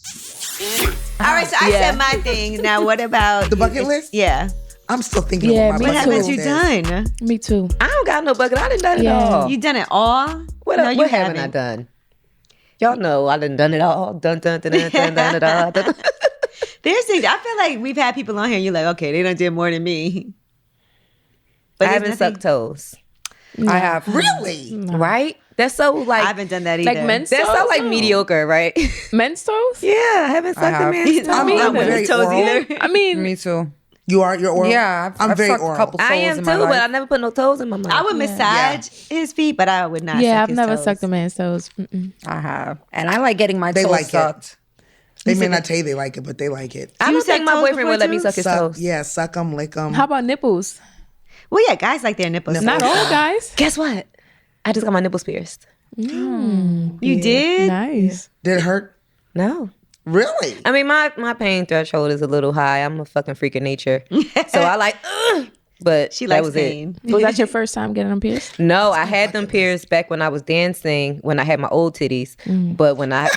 All right, so I said my thing. Now, what about The bucket list? Yeah. I'm still thinking Yeah, about me my What bucket haven't list. you done? Me too. I don't got no bucket. I done done it Yeah. all. You done it all? What haven't I done? Y'all know I done it all. Done it all. There's things, I feel like we've had people on here, you're like, okay, they done did more than me. But I there's haven't nothing- sucked toes. I have. Really? Right? That's so like I haven't done that either. Like men's that's so toes? like mediocre, right? Men's toes? Yeah, I haven't sucked a have. man's toe. I'm not very with toes oral. either. I mean, Me too. You're oral? Yeah, I'm very sucked oral. a couple toes I am in too, my but life. I never put no toes in my mouth. I would massage his feet, but I would not yeah, suck I've his never toes. sucked a man's toes. Mm-mm. I have, and I like getting my They toes like it. sucked. They may not tell you they like it, but they like it. I You don't think suck my toes boyfriend before would let me too? suck his toes. Yeah, suck them, lick them. How about nipples? Well, yeah, guys like their nipples. Not all guys. Guess what? I just got my nipples pierced. You did? Nice. Did it hurt? No. Really? I mean, my pain threshold is a little high. I'm a fucking freak of nature. So I like, but She that likes was pain. Was that your first time getting them pierced? No, I had them pierced back when I was dancing, when I had my old titties. But when I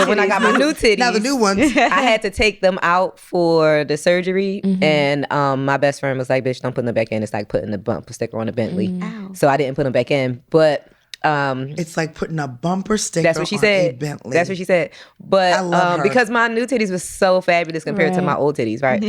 when I got my new titties, Now the new ones. I had to take them out for the surgery. And my best friend was like, bitch, don't put them back in. It's like putting a bumper sticker on a Bentley. So I didn't put them back in. But It's like putting a bumper sticker that's what she on a said. Bentley. That's what she said. But I love her. because my new titties was so fabulous compared to Right. my old titties, right?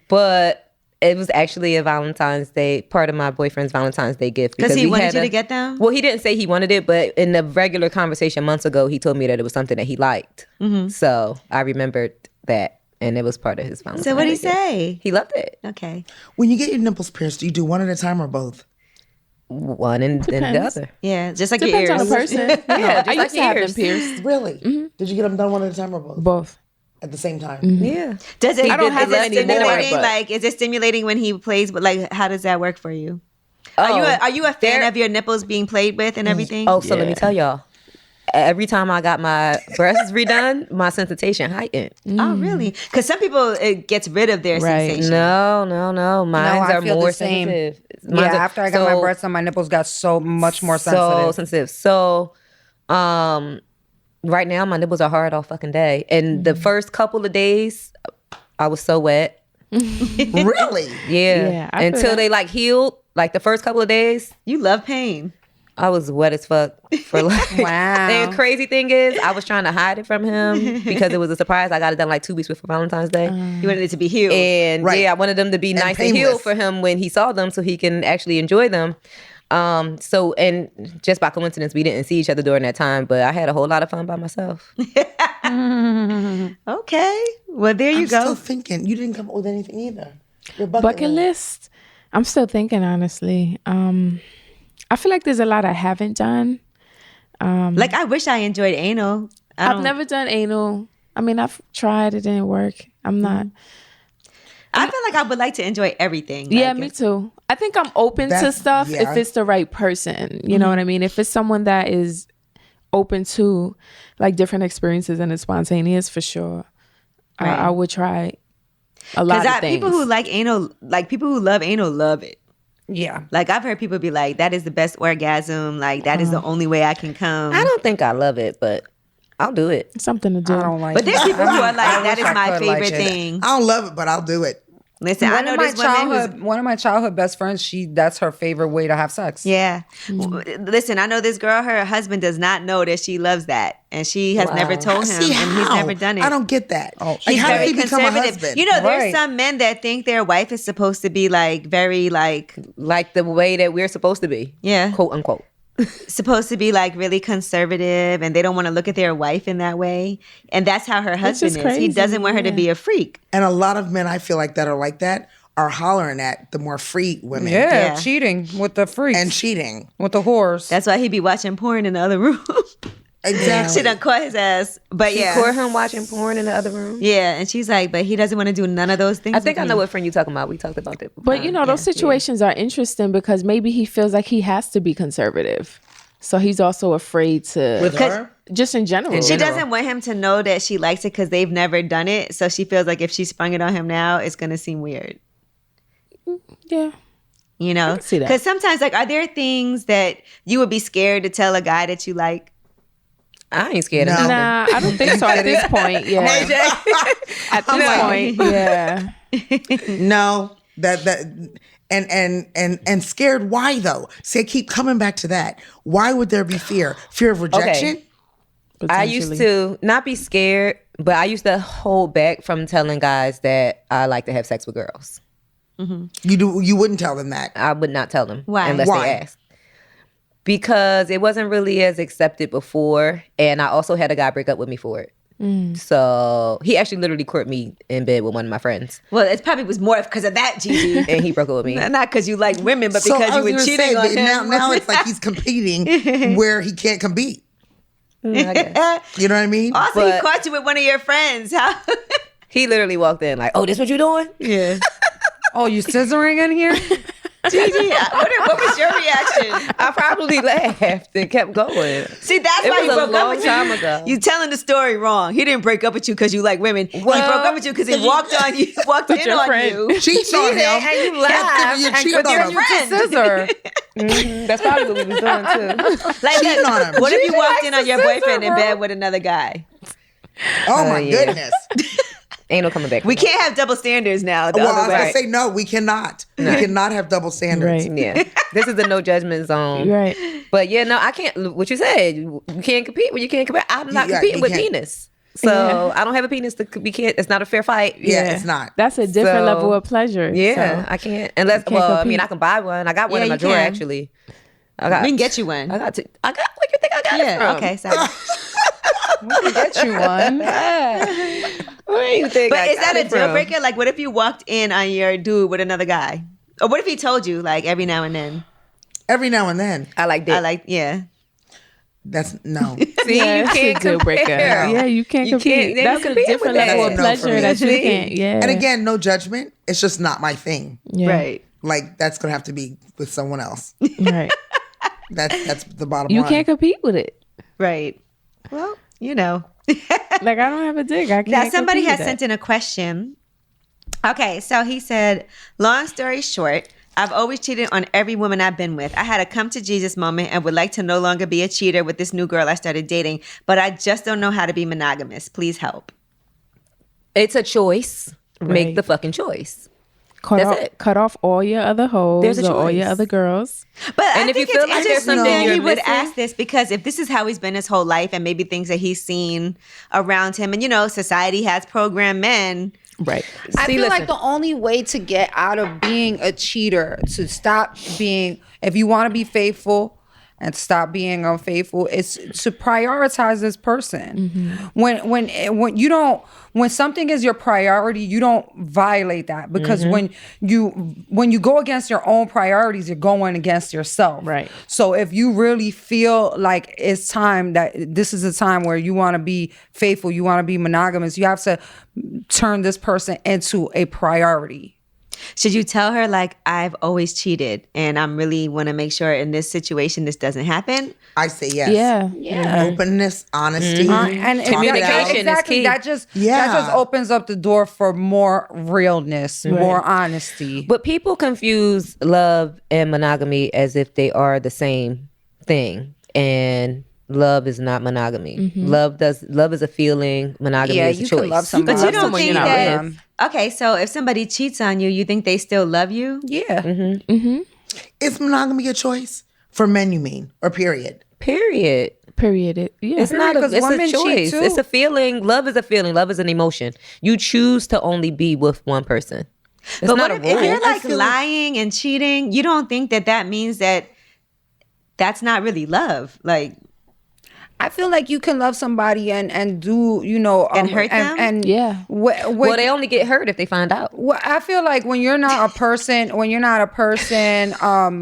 But it was actually a Valentine's Day, part of my boyfriend's Valentine's Day gift. Because he we wanted had you to get them? Well, he didn't say he wanted it, but in the regular conversation months ago, he told me that it was something that he liked. So I remembered that, and it was part of his Valentine's So what did he Day gift. say? He loved it. Okay. When you get your nipples pierced, do you do one at a time or both? One and then the Depends. other. Yeah, just like Depends your on ears. the person. Yeah, I just like used to have them ears. pierced. Really? Did you get them done one at a time or both? Both. At the same time? Yeah. Does it? I don't is have it it anymore, stimulating? but- Like, is it stimulating when he plays? But like, how does that work for you? Are you a fan of your nipples being played with and everything? Oh, so let me tell y'all. Every time I got my breasts redone, my sensation heightened. Oh, really? Because some people it gets rid of their Right. sensation. No. Mine I are feel more the same. sensitive. Yeah, Mine's are- after I got my breasts on, my nipples got so much more So sensitive. sensitive. So, right now my nipples are hard all fucking day, and the first couple of days, I was so wet. Really? Yeah, Yeah, I feel until that. they like healed. Like the first couple of days, You love pain. I was wet as fuck for like. Wow. And the crazy thing is, I was trying to hide it from him because it was a surprise. I got it done like 2 weeks before Valentine's Day. You wanted it to be healed. And I wanted them to be nice and healed for him when he saw them so he can actually enjoy them. So, and just by coincidence, we didn't see each other during that time, but I had a whole lot of fun by myself. Okay. Well, there you go. I'm still thinking. You didn't come up with anything either. Your bucket list? I'm still thinking, honestly. I feel like there's a lot I haven't done. Like, I wish I enjoyed anal. I've never done anal. I mean, I've tried. It didn't work. I'm not. I feel like I would like to enjoy everything. Yeah, like me too. I think I'm open to stuff if it's the right person. You know what I mean? If it's someone that is open to like different experiences and it's spontaneous, for sure. Right. I would try a lot of things. People who like anal, like people who love anal, love it. Yeah. Like I've heard people be like, that is the best orgasm. Like that is the only way I can come. I don't think I love it, but I'll do it. Something to do. I don't like but there's people who are like, that is my favorite like thing. I don't love it, but I'll do it. Listen, I know this woman one of my childhood best friends, that's her favorite way to have sex. Yeah. Listen, I know this girl, her husband does not know that she loves that. And she has never told him, and he's never done it. I don't get that. Oh, he's how very did he become a conservative. husband? You know, there's some men that think their wife is supposed to be like very like the way that we're supposed to be. Yeah. Quote unquote. Supposed to be like really conservative, and they don't want to look at their wife in that way. And that's how her husband is. He doesn't want her to be a freak. And a lot of men I feel like that are like that are hollering at the more free women. Yeah, cheating with the freaks. And cheating. With the whores. That's why he be watching porn in the other room. Exactly. She done caught his ass. But she caught him watching porn in the other room. Yeah, and she's like, but he doesn't want to do none of those things. I think I know what friend you're talking about. We talked about that before. But you know, those situations are interesting because maybe he feels like he has to be conservative. So he's also afraid to... With her? Just in general. She doesn't want him to know that she likes it because they've never done it. So she feels like if she sprung it on him now, it's going to seem weird. Yeah. You know? Because sometimes, like, are there things that you would be scared to tell a guy that you like? I ain't scared of nothing. Nah, I don't think so at this point. Yeah. At this point, yeah. No. And scared, why though? See, I keep coming back to that. Why would there be fear? Fear of rejection? Okay. I used to not be scared, but I used to hold back from telling guys that I like to have sex with girls. Mm-hmm. You wouldn't tell them that? I would not tell them. Why? Unless they asked. Because it wasn't really as accepted before, and I also had a guy break up with me for it. So he actually literally courted me in bed with one of my friends. Well, it probably was more because of that, Gigi. And he broke up with me. Not because you like women, but because you were cheating on him. Now it's like he's competing where he can't compete. I guess. You know what I mean? Also, he caught you with one of your friends. How? He literally walked in like, oh, this what you doing? Yeah. Oh, you scissoring in here? Gigi, what was your reaction? I probably laughed and kept going. See, that's why he broke up with you. Time ago. You telling the story wrong. He didn't break up with you because you like women. He broke up with you because he walked on you, walked in on you. Cheated on him. And you laughed. You cheated on him. Scissor. That's probably what we was doing too. Like, cheating on him. What if you walked in on your boyfriend in bed with another guy? Oh my goodness. Ain't no coming back. We can't have double standards now. Well, I was going to say, no, we cannot. No. We cannot have double standards. Right. Yeah. This is the no judgment zone. Right. But yeah, no, I can't. What you said, you can't compete when you can't compete. I'm not competing with penis. So I don't have a penis to be. It's not a fair fight. Yeah, it's not. That's a different level of pleasure. Yeah, so. I can't. Unless, I mean, I can buy one. I got one in my drawer, actually. We can get you one. I got. Where you think I got it from? Okay, sorry. We can get you one. Where do you think? But is that a deal breaker? Like, what if you walked in on your dude with another guy? Or what if he told you, like, every now and then? Every now and then. I like that. Yeah. That's no. See, you can't deal breaker. Yeah, you can't compete. That's a different level of pleasure that you can't. Yeah. And again, no judgment. It's just not my thing. Yeah. Right. Like, that's gonna have to be with someone else. Right. That's the bottom line. You can't compete with it. Right. Well, you know. Like, I don't have a dick. I can't. Now, somebody compete has with sent in a question. Okay, so he said, long story short, I've always cheated on every woman I've been with. I had a come to Jesus moment and would like to no longer be a cheater with this new girl I started dating, but I just don't know how to be monogamous. Please help. It's a choice. Right. Make the fucking choice. Cut off all your other hoes or all your other girls. But and if you feel like there's something he would ask this, because if this is how he's been his whole life, and maybe things that he's seen around him, and society has programmed men. Right. I feel like the only way to get out of being a cheater, to stop being, if you want to be faithful and stop being unfaithful, is to prioritize this person. Mm-hmm. When something is your priority, you don't violate that, because when you go against your own priorities, you're going against yourself. Right. So if you really feel like it's time, that this is a time where you want to be faithful, you want to be monogamous, you have to turn this person into a priority. Should you tell her, like, I've always cheated and I'm really want to make sure in this situation this doesn't happen? I say yes. Yeah. Openness, honesty, and communication is key. That just opens up the door for more realness, more honesty. But people confuse love and monogamy as if they are the same thing, and love is not monogamy. Mm-hmm. Love is a feeling. Monogamy is a choice. Can love somebody, but you don't think that. Okay, so if somebody cheats on you, you think they still love you? Yeah. Mm-hmm. Mm-hmm. Is monogamy a choice for men? You mean, or period? Period. It's not it's a choice. It's a feeling. Love is a feeling. Love is an emotion. You choose to only be with one person. It's but not what if you're like lying and cheating? You don't think that means that that's not really love? Like, I feel like you can love somebody and do, and hurt them. And well, they only get hurt if they find out. Well, I feel like when you're not a person,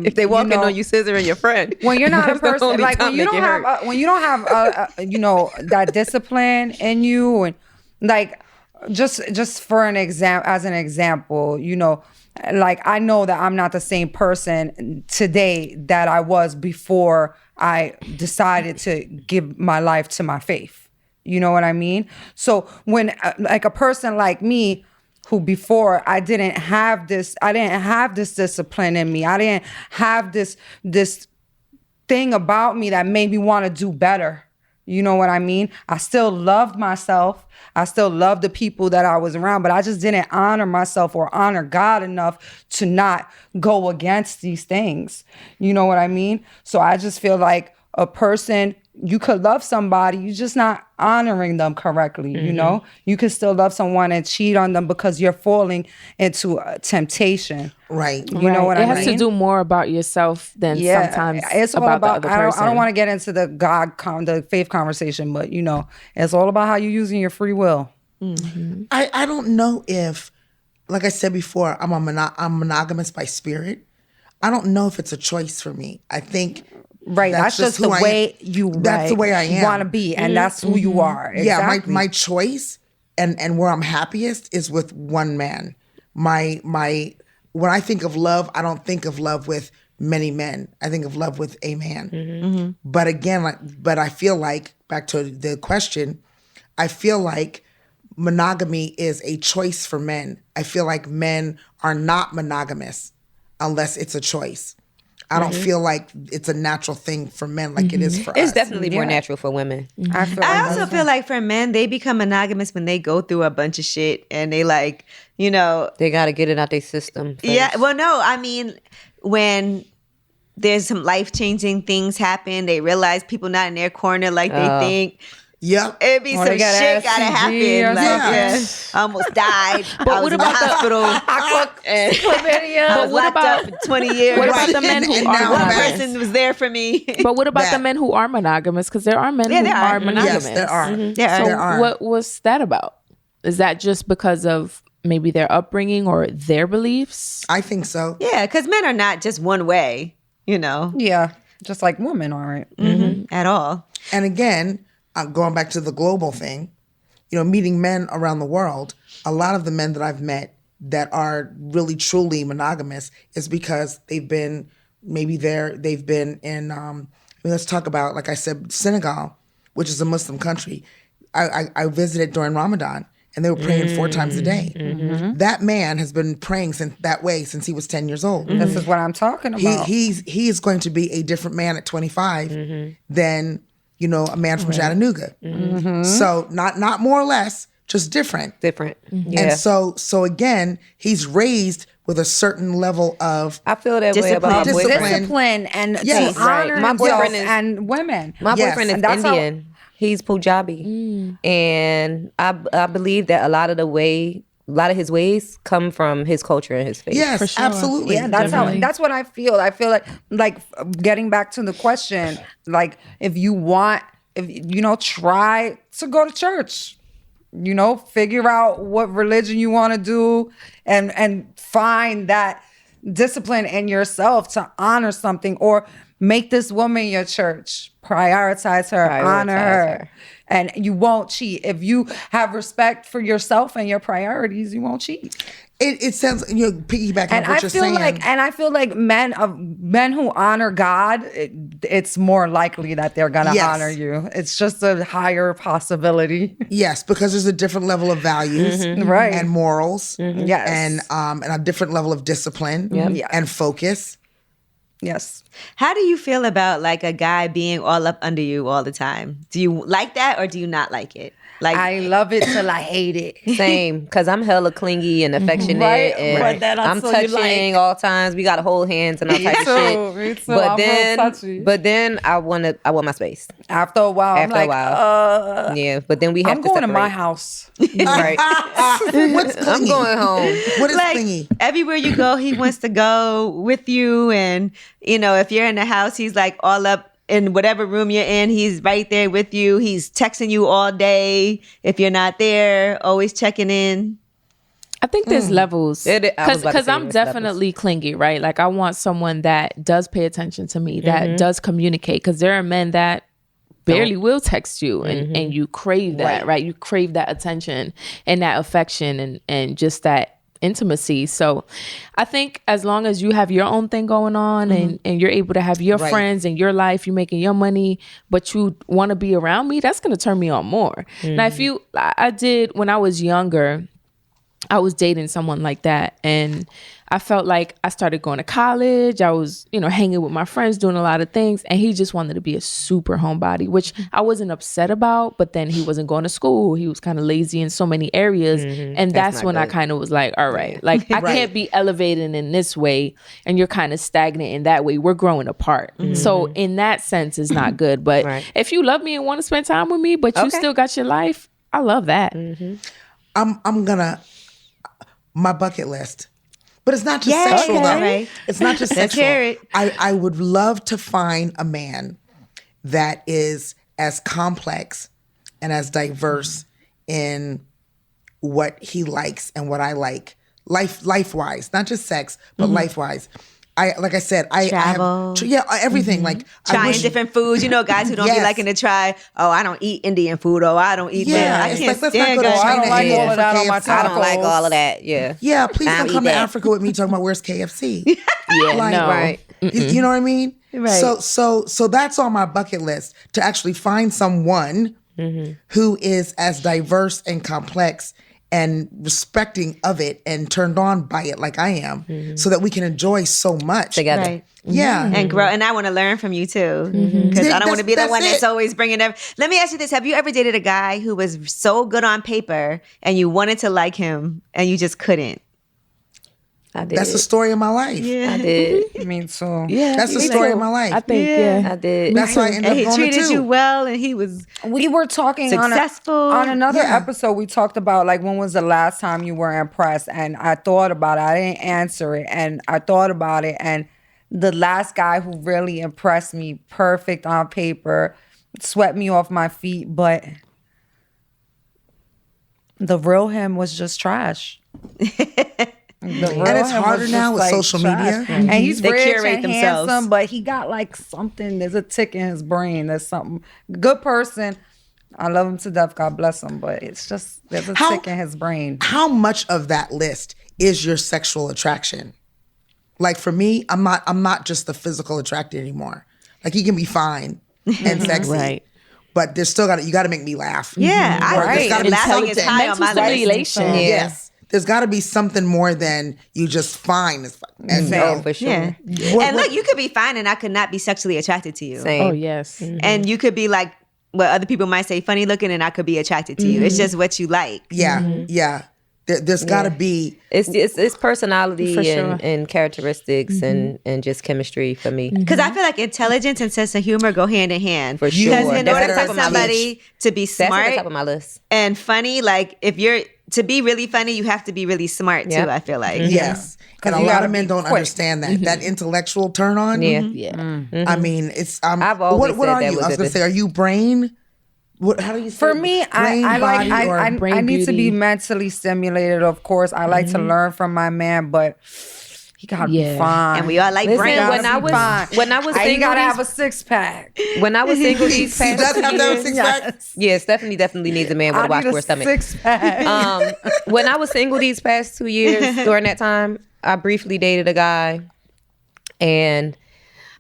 if they walk in on you scissoring your friend, when you're not a person, like when you don't have that discipline in you, and like just for an example, like I know that I'm not the same person today that I was before I decided to give my life to my faith. You know what I mean? So when like a person like me, who before I didn't have this discipline in me. I didn't have this thing about me that made me want to do better. You know what I mean? I still loved myself. I still loved the people that I was around, but I just didn't honor myself or honor God enough to not go against these things. You know what I mean? So I just feel like a person, you could love somebody, you're just not honoring them correctly, You can still love someone and cheat on them because you're falling into temptation. Right. You know what I mean? It has to do more about yourself than sometimes it's all about the other person. I don't want to get into the faith conversation, but it's all about how you're using your free will. Mm-hmm. I don't know if, like I said before, I'm monogamous by spirit. I don't know if it's a choice for me. I think that's just the way that's the way I am. Want to be, and that's who you are. Exactly. Yeah, my choice and where I'm happiest is with one man. My when I think of love, I don't think of love with many men. I think of love with a man. Mm-hmm. But again, I feel like, back to the question, I feel like monogamy is a choice for men. I feel like men are not monogamous unless it's a choice. I don't feel like it's a natural thing for men like it is for us. It's definitely more natural for women. Mm-hmm. I also feel like for men, they become monogamous when they go through a bunch of shit and they they got to get it out their system first. Yeah. Well, no, I mean, when there's some life-changing things happen, they realize people not in their corner like they think. Yep. It'd be some shit gotta happen. I almost died. I was in the hospital. I was locked up for 20 years. What about the men who are one person was there for me? But what about the men who are monogamous? Because there are men who are monogamous. Yes, there are. Mm-hmm. There are. What was that about? Is that just because of maybe their upbringing or their beliefs? I think so. Yeah, because men are not just one way, Yeah, just like women aren't. At all. And again, going back to the global thing, meeting men around the world, a lot of the men that I've met that are really truly monogamous is because they've been in, let's talk about, like I said, Senegal, which is a Muslim country. I visited during Ramadan and they were praying 4 times a day. Mm-hmm. That man has been praying since he was 10 years old. Mm-hmm. This is what I'm talking about. He is going to be a different man at 25 than a man from Chattanooga. Mm-hmm. So not more or less, just different. Different. Mm-hmm. And so again, he's raised with a certain level of I feel that way about my boyfriend. Discipline and to honor my boyfriend and women. My boyfriend is Indian. He's Punjabi, and I believe that a lot of his ways come from his culture and his faith. Yes, for sure. Absolutely. Yeah, that's what I feel. I feel like getting back to the question, like if you try to go to church. Figure out what religion you want to do and find that discipline in yourself to honor something, or make this woman your church. Prioritize her, honor her. And you won't cheat. If you have respect for yourself and your priorities, you won't cheat. It sounds, piggybacking on what you're saying. I feel like men who honor God, it's more likely that they're going to honor you. It's just a higher possibility. Yes, because there's a different level of values right, and morals, yes, and a different level of discipline and focus. Yes. How do you feel about like a guy being all up under you all the time? Do you like that or do you not like it? Like, I love it till I hate it. Same, because I'm hella clingy and affectionate, and I'm touching all times. We got to hold hands and all type of shit. Me too. But then I want my space. After a while, yeah. But then we have to separate. I'm going to my house. Right. What's clingy? I'm going home. What is clingy? Everywhere you go, he wants to go with you, and if you're in the house, he's like all up in whatever room you're in, he's right there with you. He's texting you all day. If you're not there, always checking in. I think there's levels. Because I'm definitely clingy, right? Like I want someone that does pay attention to me, that does communicate. Because there are men that barely will text you and you crave that, right? You crave that attention and that affection and just that intimacy. So I think as long as you have your own thing going on and you're able to have your friends and your life, you're making your money, but you want to be around me, that's going to turn me on more. Now, when I was younger, I was dating someone like that, and I felt like I started going to college. I was, hanging with my friends, doing a lot of things, and he just wanted to be a super homebody, which I wasn't upset about, but then he wasn't going to school. He was kind of lazy in so many areas, and that's when I kind of was like, all right, like I can't be elevating in this way, and you're kind of stagnant in that way. We're growing apart. So in that sense, it's not good. But if you love me and want to spend time with me, but you still got your life, I love that. I'm gonna... my bucket list. But it's not just sexual, though. Right. It's not just sexual. I would love to find a man that is as complex and as diverse in what he likes and what I like, life-wise, not just sex, but life-wise. I travel. have everything. Like trying different foods. Guys who don't be liking to try. Oh, I don't eat Indian food. Oh, I don't eat that. I can't stand go to China. I don't like all of that on my tacos. I don't like all of that. Yeah. Yeah. Please don't come to Africa with me talking about where's KFC. Right. You know what I mean? Right. So that's on my bucket list, to actually find someone who is as diverse and complex and respecting of it and turned on by it like I am, so that we can enjoy so much together. Right. Yeah. And grow. And I want to learn from you too. Because I don't want to be the one that's always bringing up. Let me ask you this. Have you ever dated a guy who was so good on paper and you wanted to like him and you just couldn't? I did. That's the story of my life. Yeah. I did. I mean, so yeah, that's the story of my life. I think, I did. That's why I ended up going to he treated you well, and he was. We were talking successful on another episode. We talked about like when was the last time you were impressed, and I thought about it. I didn't answer it, and I thought about it, and the last guy who really impressed me, perfect on paper, swept me off my feet, but the real him was just trash. And it's harder now with social media. And he's they rich curate and themselves. handsome, but he got like something. There's a tick in his brain. There's something. Good person. I love him to death. God bless him. But it's just there's a tick in his brain. How much of that list is your sexual attraction? Like for me, I'm not just the physical attracted anymore. Like he can be fine and sexy. Right. But there's still you got to make me laugh. Yeah, There's got to be laughing is high on my stimulation. Yes. There's got to be something more than you just fine as fuck. No, for sure. Yeah. And look, you could be fine and I could not be sexually attracted to you. Same. Oh, yes. And you could be like what other people might say funny looking and I could be attracted to you. It's just what you like. Yeah. Yeah. There's got to be it's personality sure. and characteristics and just chemistry for me. Because I feel like intelligence and sense of humor go hand in hand. For sure. Because in That's order at the top for of my somebody to be That's at smart the top of my list. and funny, like if you're to be really funny, you have to be really smart too. I feel like yes. And a lot of men don't understand that. That intellectual turn on. Yeah. I mean, it's I've always what said are that you? was I was gonna say, are you brain? How do you say For it? me, Brain, body, or I need to be beauty. mentally stimulated. Of course, I like to learn from my man, but he gotta be fine. and we all like Listen, brains. when I was He single, gotta have a 6-pack. when I was single these he past does 2 have to have a years, 6-pack. yeah, Stephanie definitely needs a man with a washboard stomach. 6-pack. When I was single these past 2 years, during that time, I briefly dated a guy, and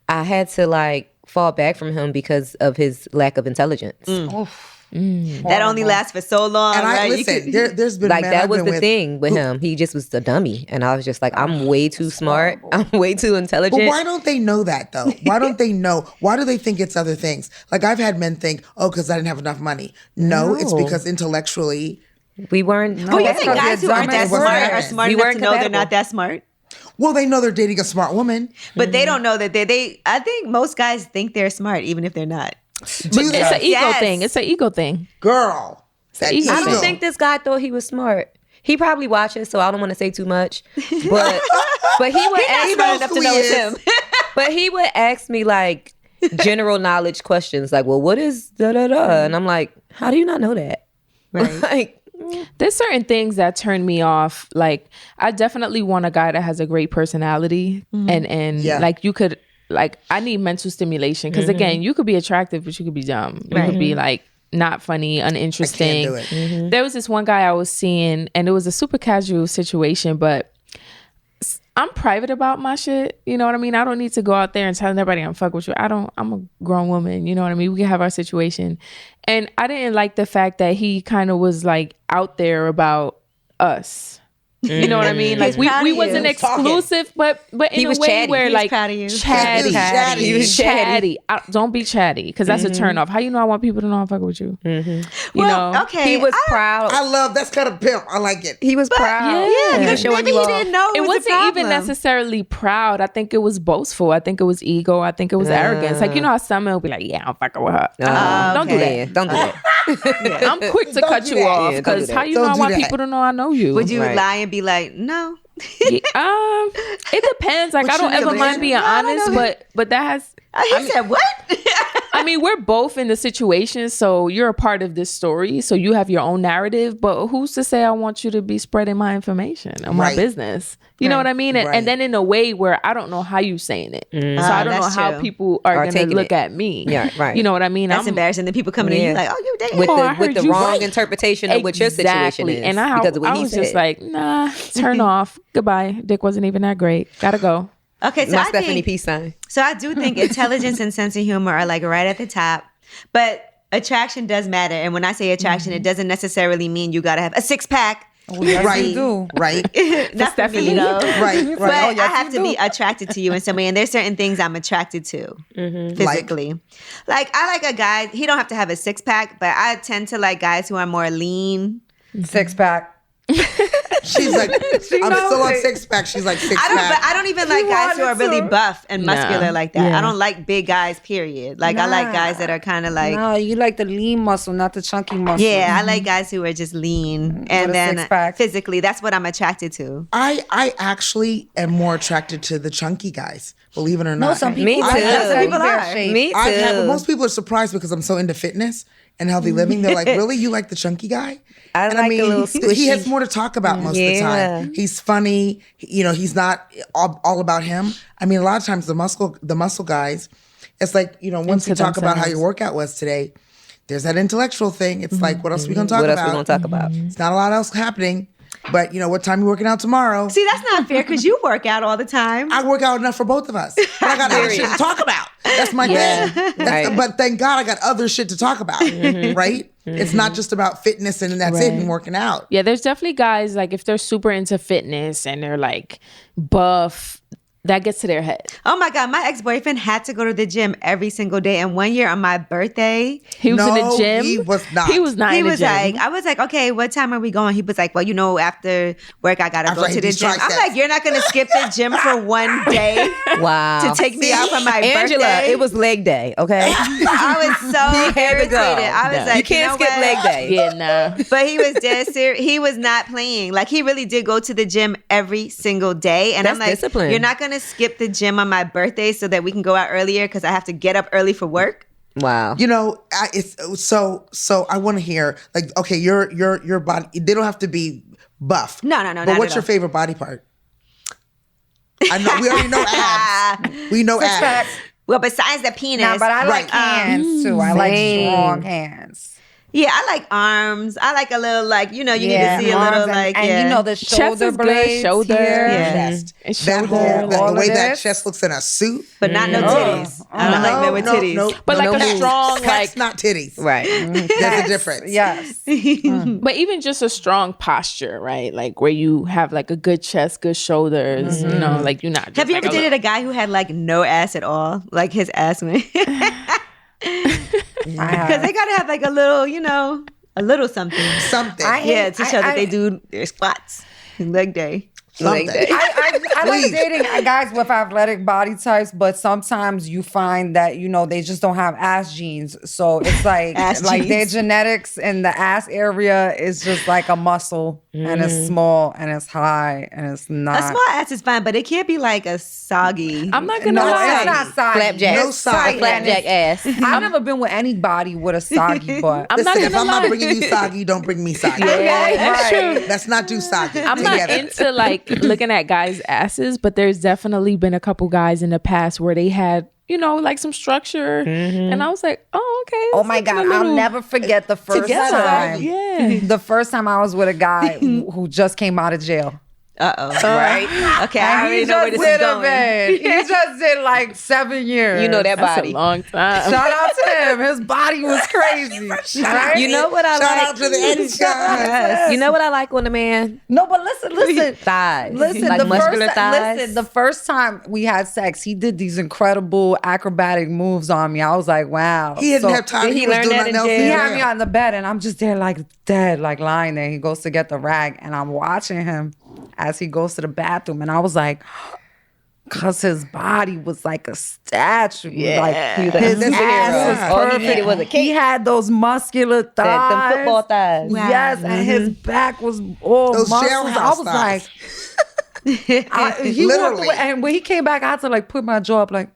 I had to like fall back from him because of his lack of intelligence. That only lasts for so long. And right? listen, there's been Like men that I've was been the with thing with him. He just was a dummy, and I was just like, I'm way too smart. I'm way too intelligent. But why don't they know that though? Why don't they know? Why do they think it's other things? Like I've had men think, oh, because I didn't have enough money. No, it's because intellectually. We weren't. Well, you think guys who aren't that It wasn't smart are happening. smart We enough weren't to know they're compatible. not that smart? Well, they know they're dating a smart woman. But they don't know that they I think most guys think they're smart even if they're not. Do It's that. an ego Yes. thing. It's an ego thing. Girl. That ego. I don't ego. think this guy thought he was smart. He probably watches, so I don't want to say too much. But he would ask He knows who he is. But he would ask me like general knowledge questions, like, "Well, what is da da da?" And I'm like, "How do you not know that?" Right. Like, There's certain things that turn me off. Like I definitely want a guy that has a great personality and Yeah. like you could like I need mental stimulation because again you could be attractive but you could be dumb. You could be like not funny, uninteresting. I can't do it. There was this one guy I was seeing and it was a super casual situation, but I'm private about my shit. You know what I mean? I don't need to go out there and tell everybody I'm fuck with you. I'm a grown woman. You know what I mean? We can have our situation. And I didn't like the fact that he kind of was like out there about us. You know what I mean? Like He's proud we of wasn't you. exclusive, but He in a was way chatty. where He was like proud of you. chatty. He was chatty. Don't be chatty because that's a turn off. How you know I want people to know I'm fucking with you? You know? Okay. he was proud. I love that's kind of pimp. I like it. He was proud. yeah, He was showing Maybe you he off. didn't know It was wasn't a even problem. necessarily proud. I think it was boastful. I think it was ego. I think it was arrogance. Like, you know how some men will be like, yeah, I'm fucking with her. Don't do that. Yeah, don't do that. I'm quick to Don't cut do you that. off Yeah, don't do because that. how you Don't know I do want that. people to know I know you? Would you Right. lie and be like, no? Yeah, it depends. Like But I don't you ever really- mind being No, I don't honest, know. but that has. He said what? I mean, we're both in the situation, so you're a part of this story. So you have your own narrative, but who's to say I want you to be spreading my information or my Right. business? You know what I mean? And, Right. and then in a way where I don't know how you saying it, so I don't know that's how true. people are going to taking look it. at me. Yeah, right. You know what I mean? That's embarrassing. The people coming to you Yeah. like, oh, you dating? with Oh, I the with heard the you wrong right. interpretation of what your situation is. And because of what I he was said. just like, nah, turn off. Goodbye. Dick wasn't even that great. Gotta go. Okay, so my I Stephanie think, peace sign. so I do think intelligence and sense of humor are like right at the top, but attraction does matter. And when I say attraction, it doesn't necessarily mean you got to have a 6-pack. Right. You do. Right. Not for me, Stephanie. though. Right. But Right. I have to be attracted to you in some way. And there's certain things I'm attracted to physically. Like I like a guy, he don't have to have a 6-pack, but I tend to like guys who are more lean. 6-pack. She's like, I'm still on 6-pack. She's like 6-pack. I don't even like guys who are really buff and muscular like that. Yeah. I don't like big guys, period. Like I like guys that are kind of like, No, you like the lean muscle, not the chunky muscle. yeah, I like guys who are just lean. And a then 6-pack. physically, that's what I'm attracted to. I actually am more attracted to the chunky guys, believe it or not. No, some people Me like too. that. Some people Bear are. shape. Me too. But most people are surprised because I'm so into fitness and healthy living. They're like, really? You like the chunky guy? I And like a little he has squishy. more to talk about most of the Yeah. time. He's funny. You know, he's not all about him. I mean, a lot of times the muscle guys, it's like, you know, once Into you talk about how themselves. your workout was today, there's that intellectual thing. It's like, what else are we going to talk What about? else we gonna talk about? It's not a lot else happening. But, you know, what time you working out tomorrow? See, that's not fair because you work out all the time. I work out enough for both of us. But I got other shit to talk about. That's my thing. Right. But thank God I got other shit to talk about, right? It's not just about fitness and that's it and working out. Yeah, there's definitely guys like if they're super into fitness and they're like buff, that gets to their head. Oh my God, my ex-boyfriend had to go to the gym every single day. And one year on my birthday, he was in the gym. He was not. He was not in the gym. Like, I was like, okay, what time are we going? He was like, well, after work, I gotta go to the gym. I'm like, you're not gonna skip the gym for one day? Wow. To take me out for my Angela, birthday? it was leg day, okay? I was so irritated. I was like, you can't skip leg day. Yeah, no. But he was dead serious. He was not playing. Like, he really did go to the gym every single day. And That's I'm like, discipline. You're not gonna skip the gym on my birthday so that we can go out earlier because I have to get up early for work. Wow. It's so I want to hear, like, okay, your body, they don't have to be buff. No. But what's your favorite body part? I know we already know abs. We know abs. Well, besides the penis. Nah, but I like hands too. I like strong hands. Yeah, I like arms. I like a little, like, you need to see a little, like, and the shoulder blades, shoulder, chest. That whole, the way that chest looks in a suit. But not no titties. I don't like men with titties. No, but like a strong, Pets, not titties. Right. There's a difference. Yes. But even just a strong posture, right? Like where you have like a good chest, good shoulders, like you're not just Have you like ever dated a guy who had like no ass at all? Like his ass went... Because they gotta have like a little, a little something. Something. To show that they do their squats and leg day. Something. I like dating guys with athletic body types, but sometimes you find that they just don't have ass genes. So it's like their genetics in the ass area is just like a muscle, and it's small and it's high and it's not. A small ass is fine, but it can't be like a soggy. I'm not gonna lie. It's not soggy. Flapjack. No soggy. Flapjack ass. I've never been with anybody with a soggy butt. Listen, if I'm not bringing you soggy, don't bring me soggy. Yeah, that's true. Let's not do soggy. I'm not into like looking at guys' asses, but there's definitely been a couple guys in the past where they had, like some structure, and I was like, oh, okay. Oh my God, I'll never forget the first time. Yeah. The first time I was with a guy who just came out of jail. Uh-oh. Right? Okay, I already know where this is going. He just did like 7 years. You know that That's body. a long time. Shout out to him. His body was crazy. Right? You know what I Shout like? out to the Edison. You know what I like on a man? No, but listen. Thighs. Listen, like muscular thighs. Listen, the first time we had sex, he did these incredible acrobatic moves on me. I was like, wow. He didn't have time. Did he He was learn doing that in nothing else. jail? He had me on the bed and I'm just there like dead, like lying there. He goes to get the rag and I'm watching him as he goes to the bathroom. And I was like, because his body was like a statue. Yeah. Like his ass was All he perfect. needed was a He had those muscular thighs. Them football thighs. Wow. Yes, and his back was all Those muscles. I jailhouse was thighs. like, he walked Literally. away, and when he came back, I had to like put my jaw up, like.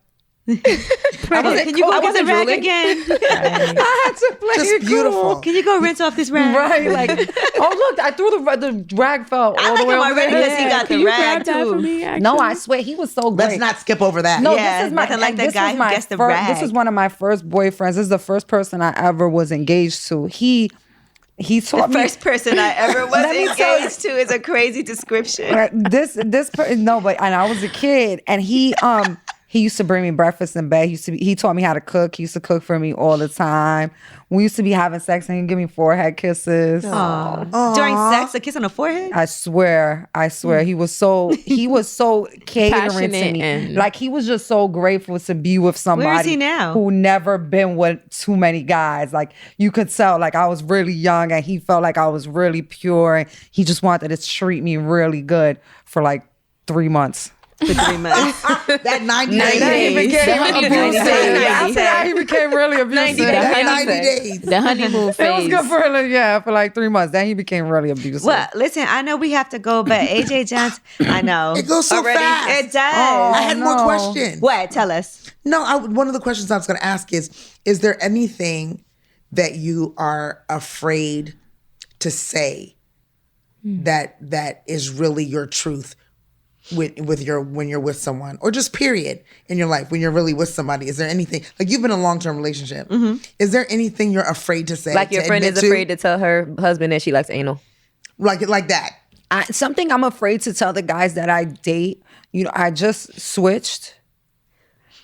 Can you go get the rag again? I had to play Just it beautiful. cool. Can you go rinse off this rag? Right, like, oh look, I threw the rag fell I all like the way him over already there. because he got Can the you rag grab that for too. me? Actually? No, I swear he was so great. Let's not skip over that. No, Yeah, this is my nothing like the this guy was who my gets the fir- rag. This was one of my first boyfriends. This is the first person I ever was engaged to. He taught The me. first person I ever was Let me tell you- engaged to is a crazy description. Right, and I was a kid, and he used to bring me breakfast in bed. He taught me how to cook. He used to cook for me all the time. We used to be having sex and he'd give me forehead kisses. During sex, a kiss on the forehead? I swear. He was so catering to Passionate me. and- Like he was just so grateful to be with somebody Where is he now? who never been with too many guys. Like you could tell, like I was really young and he felt like I was really pure and he just wanted to treat me really good for like 3 months. For 3 months. That 90 Then he days. became honeymoon abusive. phase. After that, he became really abusive. That 90 days. days. The honeymoon It was phase. good for like 3 months. Then he became really abusive. Well, listen, I know we have to go, but AJ Johnson, I know. It goes so fast. It does. I had more no. questions. What? Tell us. No, one of the questions I was going to ask is there anything that you are afraid to say that is really your truth when you're with someone, or just period in your life when you're really with somebody? Is there anything, like you've been in a long-term relationship, is there anything you're afraid to say? Like your friend is afraid to tell her husband that she likes anal. like that? Something I'm afraid to tell the guys that I date. I just switched,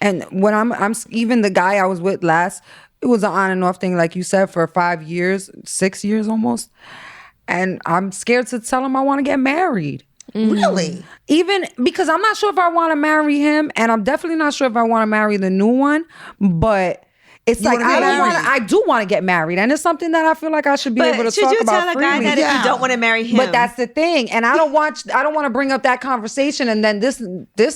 and when I'm even the guy I was with last, it was an on and off thing, like you said, for 5 years, 6 years almost, and I'm scared to tell him I want to get married. Really? Even because I'm not sure if I want to marry him, and I'm definitely not sure if I want to marry the new one, but it's like I do want to get married, and it's something that I feel like I should be able to talk about freely. Should you tell a guy that if you don't want to marry him? But that's the thing, and I don't want to bring up that conversation, and then this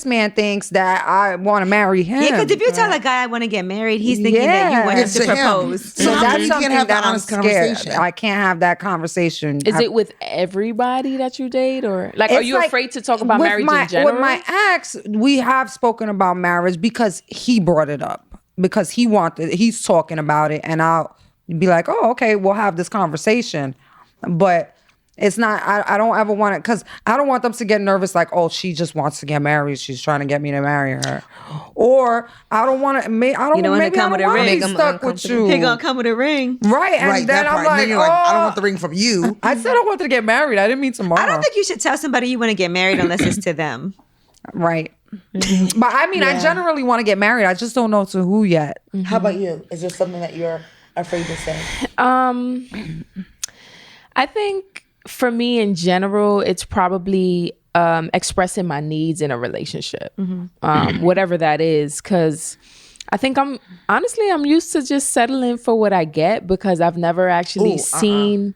man thinks that I want to marry him. Yeah, because if you tell a guy I want to get married, he's thinking that you want him to propose. So that's something that I'm scared. I can't have that conversation. Is it with everybody that you date, or like are you afraid to talk about marriage in general? With my ex, we have spoken about marriage because he brought it up. Because he's talking about it, and I'll be like, oh, okay, we'll have this conversation. But it's not, I don't ever want it, because I don't want them to get nervous like, oh, she just wants to get married. She's trying to get me to marry her. Or I don't want to, maybe I don't want to be stuck with you. He gonna come with a ring. Right, and then I'm like, I don't want the ring from you. I said I wanted to get married. I didn't mean tomorrow. I don't think you should tell somebody you want to get married unless it's to them. Right. But I mean, I generally want to get married. I just don't know to who yet. How about you? Is there something that you're afraid to say? I think for me in general, it's probably expressing my needs in a relationship, whatever that is. Because I think I'm used to just settling for what I get, because I've never actually seen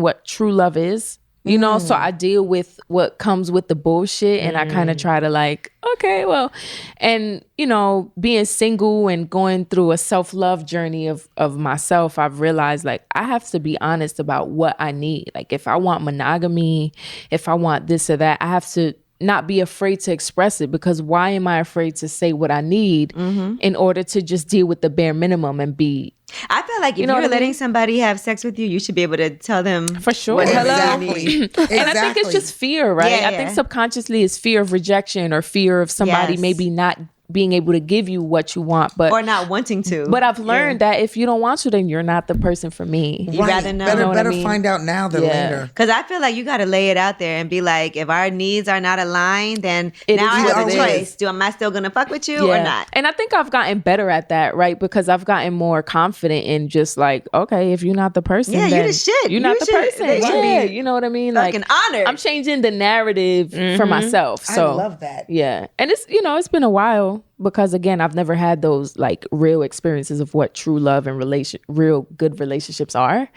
what true love is. You know, so I deal with what comes with the bullshit, and I kind of try to like, okay, well, and you know, being single and going through a self-love journey of myself, I've realized like I have to be honest about what I need. Like if I want monogamy, if I want this or that, I have to not be afraid to express it, because why am I afraid to say what I need in order to just deal with the bare minimum and be... I feel like if you're letting somebody have sex with you, you should be able to tell them for sure. Exactly. And I think it's just fear, right? Yeah, I think subconsciously it's fear of rejection or fear of somebody maybe not being able to give you what you want, but or not wanting to. But I've learned that if you don't want to, then you're not the person for me. You rather know. Better find out now than later. Because I feel like you got to lay it out there and be like, if our needs are not aligned, then now I have a choice. Am I still gonna fuck with you or not? And I think I've gotten better at that, right? Because I've gotten more confident in just like, okay, if you're not the person, then you the shit. You're not the person. Yeah, you know what I mean? Like an honor. I'm changing the narrative for myself. So I love that. Yeah, and it's it's been a while. Because again, I've never had those like real experiences of what true love and real good relationships are,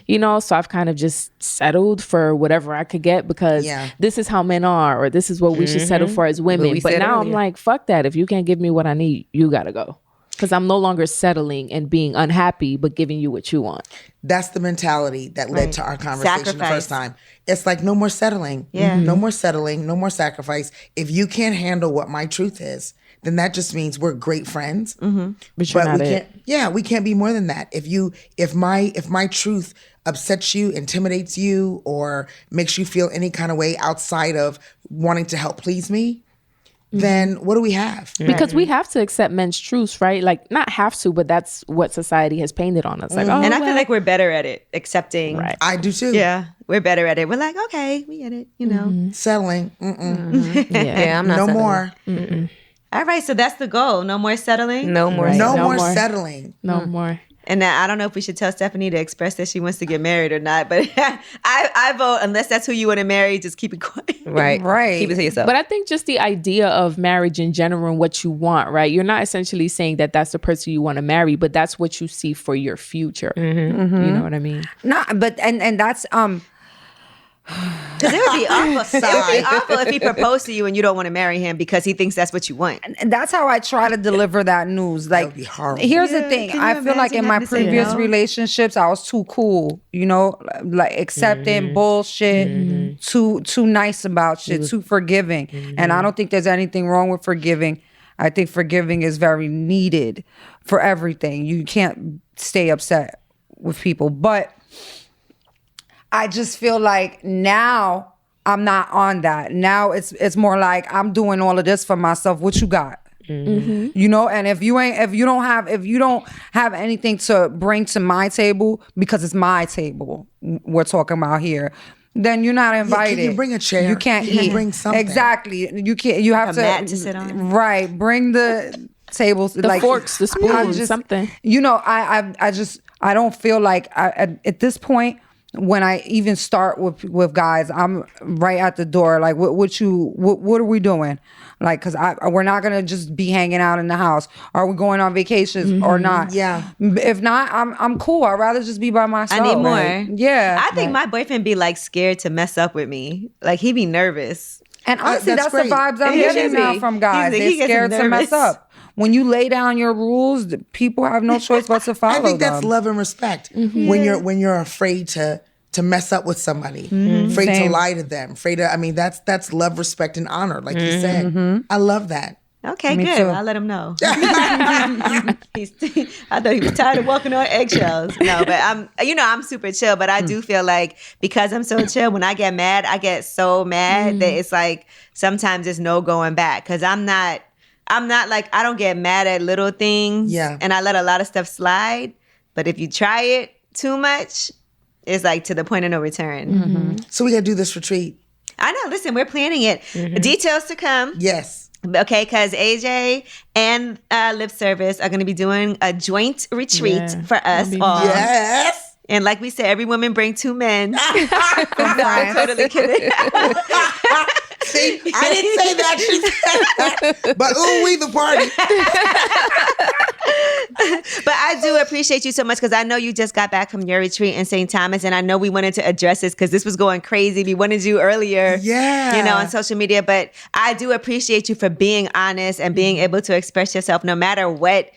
you know? So I've kind of just settled for whatever I could get, because this is how men are, or this is what we should settle for as women. But now I'm like, fuck that. If you can't give me what I need, you gotta go. Because I'm no longer settling and being unhappy, but giving you what you want. That's the mentality that led to our conversation the first time. It's like, no more settling. Yeah. No more settling. No more sacrifice. If you can't handle what my truth is, then that just means we're great friends. But you're not we can't. Yeah, we can't be more than that. If my truth upsets you, intimidates you, or makes you feel any kind of way outside of wanting to help please me, then what do we have? Because we have to accept men's truths, right? Like, not have to, but that's what society has painted on us. Like, and I feel like we're better at it, accepting. Right. I do too. Yeah, we're better at it. We're like, okay, we get it, you know. Settling. Yeah, I'm not no settling. more. All right, so that's the goal. No more settling. No more. No more settling. No more. And I don't know if we should tell Stephanie to express that she wants to get married or not, but I vote, unless that's who you want to marry, just keep it quiet. Right. Keep it to yourself. But I think just the idea of marriage in general and what you want, right? You're not essentially saying that that's the person you want to marry, but that's what you see for your future. You know what I mean? No, but and that's Because it would be awful. It would be awful if he proposed to you and you don't want to marry him because he thinks that's what you want. And that's how I try to deliver that news. Like, that would be horrible. Here's the thing. I feel like in my previous relationships, I was too cool, you know, like accepting bullshit, too nice about shit, too forgiving. And I don't think there's anything wrong with forgiving. I think forgiving is very needed for everything. You can't stay upset with people. But I just feel like now I'm not on that. Now it's more like I'm doing all of this for myself. What you got? You know, and if you don't have anything to bring to my table, because it's my table we're talking about here, then you're not invited. Can you bring a chair? You can't you eat. Bring something. Exactly. You can't. You have a mat to sit on. Right. Bring the tables, the forks, the spoons, something. You know, I don't feel like at this point when I even start with guys, I'm right at the door. Like, what are we doing? Like, cause we're not gonna just be hanging out in the house. Are we going on vacations or not? Yeah. If not, I'm cool. I'd rather just be by myself. I need more. Right? Yeah. I think my boyfriend be like scared to mess up with me. Like he be nervous. And honestly, that's the great. vibes I'm getting now from guys. They're scared to mess up. When you lay down your rules, people have no choice but to follow them. I think that's love and respect. When you're afraid to mess up with somebody, afraid to lie to them, that's love, respect, and honor, like you said. I love that. Okay, good. Too. I'll let him know. I thought he was tired of walking on eggshells. No, but I'm super chill. But I do feel like because I'm so chill, when I get mad, I get so mad that it's like sometimes there's no going back. Because I'm not like, I don't get mad at little things. Yeah. And I let a lot of stuff slide. But if you try it too much, it's like to the point of no return. So we got to do this retreat. I know. Listen, we're planning it. Details to come. Yes. Okay, because AJ and Lip Service are going to be doing a joint retreat for us all. Yes. And like we said, every woman bring 2 men. I'm totally kidding. See, I didn't say that. She said that. But we the party. But I do appreciate you so much because I know you just got back from your retreat in St. Thomas, and I know we wanted to address this because this was going crazy. We wanted you earlier, on social media. But I do appreciate you for being honest and being able to express yourself no matter what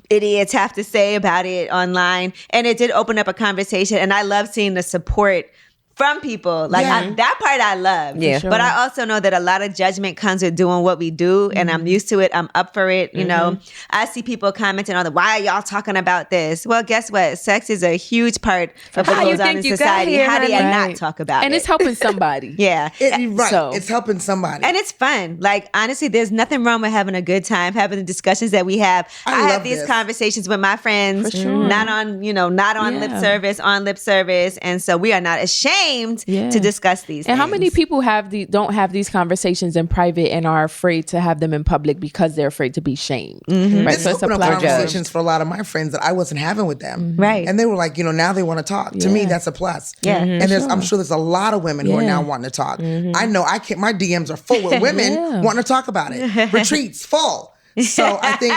idiots have to say about it online. And it did open up a conversation, and I love seeing the support from people. Like that part I love. Yeah. Sure. But I also know that a lot of judgment comes with doing what we do, and I'm used to it. I'm up for it. You know, I see people commenting on why are y'all talking about this? Well, guess what? Sex is a huge part of what goes on in society. How do you not talk about it? And it's helping somebody. It's helping somebody. And it's fun. Like, honestly, there's nothing wrong with having a good time, having the discussions that we have. I have these conversations with my friends, not on lip service, on lip service. And so we are not ashamed to discuss these things. How many people don't have these conversations in private and are afraid to have them in public because they're afraid to be shamed? Right. So it's opened up conversations for a lot of my friends that I wasn't having with them. Right. And they were like, now they want to talk. To me, that's a plus. Yeah. And I'm sure there's a lot of women who are now wanting to talk. I know my DMs are full with women wanting to talk about it. Retreats full. So I think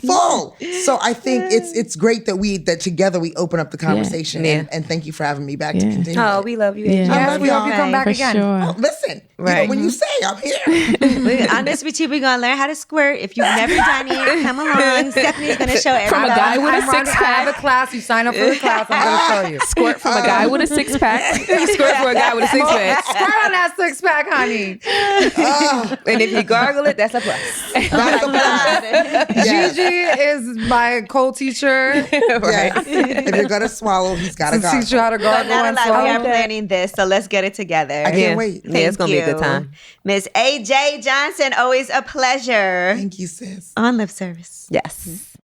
full. So I think it's great that together we open up the conversation and thank you for having me back to continue. Oh, we love you. I love we hope you come back again. Sure. Oh, listen, when you say I'm here. On this retreat, we're gonna learn how to squirt. If you've never done it, come along. Stephanie's gonna show everybody. From a guy with a six-pack. I have a class. You sign up for the class. I'm gonna show you. Squirt from a guy with a 6-pack. Squirt for a guy with a 6-pack. Squirt on that 6-pack, honey. And if you gargle it, that's a plus. That's a plus. Gigi is my co-teacher. Right. If you're gonna swallow, he's gotta to teach you how to gargle and swallow. We are planning this, so let's get it together. I can't wait. Yeah, it's gonna be a good time. Miss AJ Johnson, always a pleasure. Thank you, sis. On Lip Service. Yes.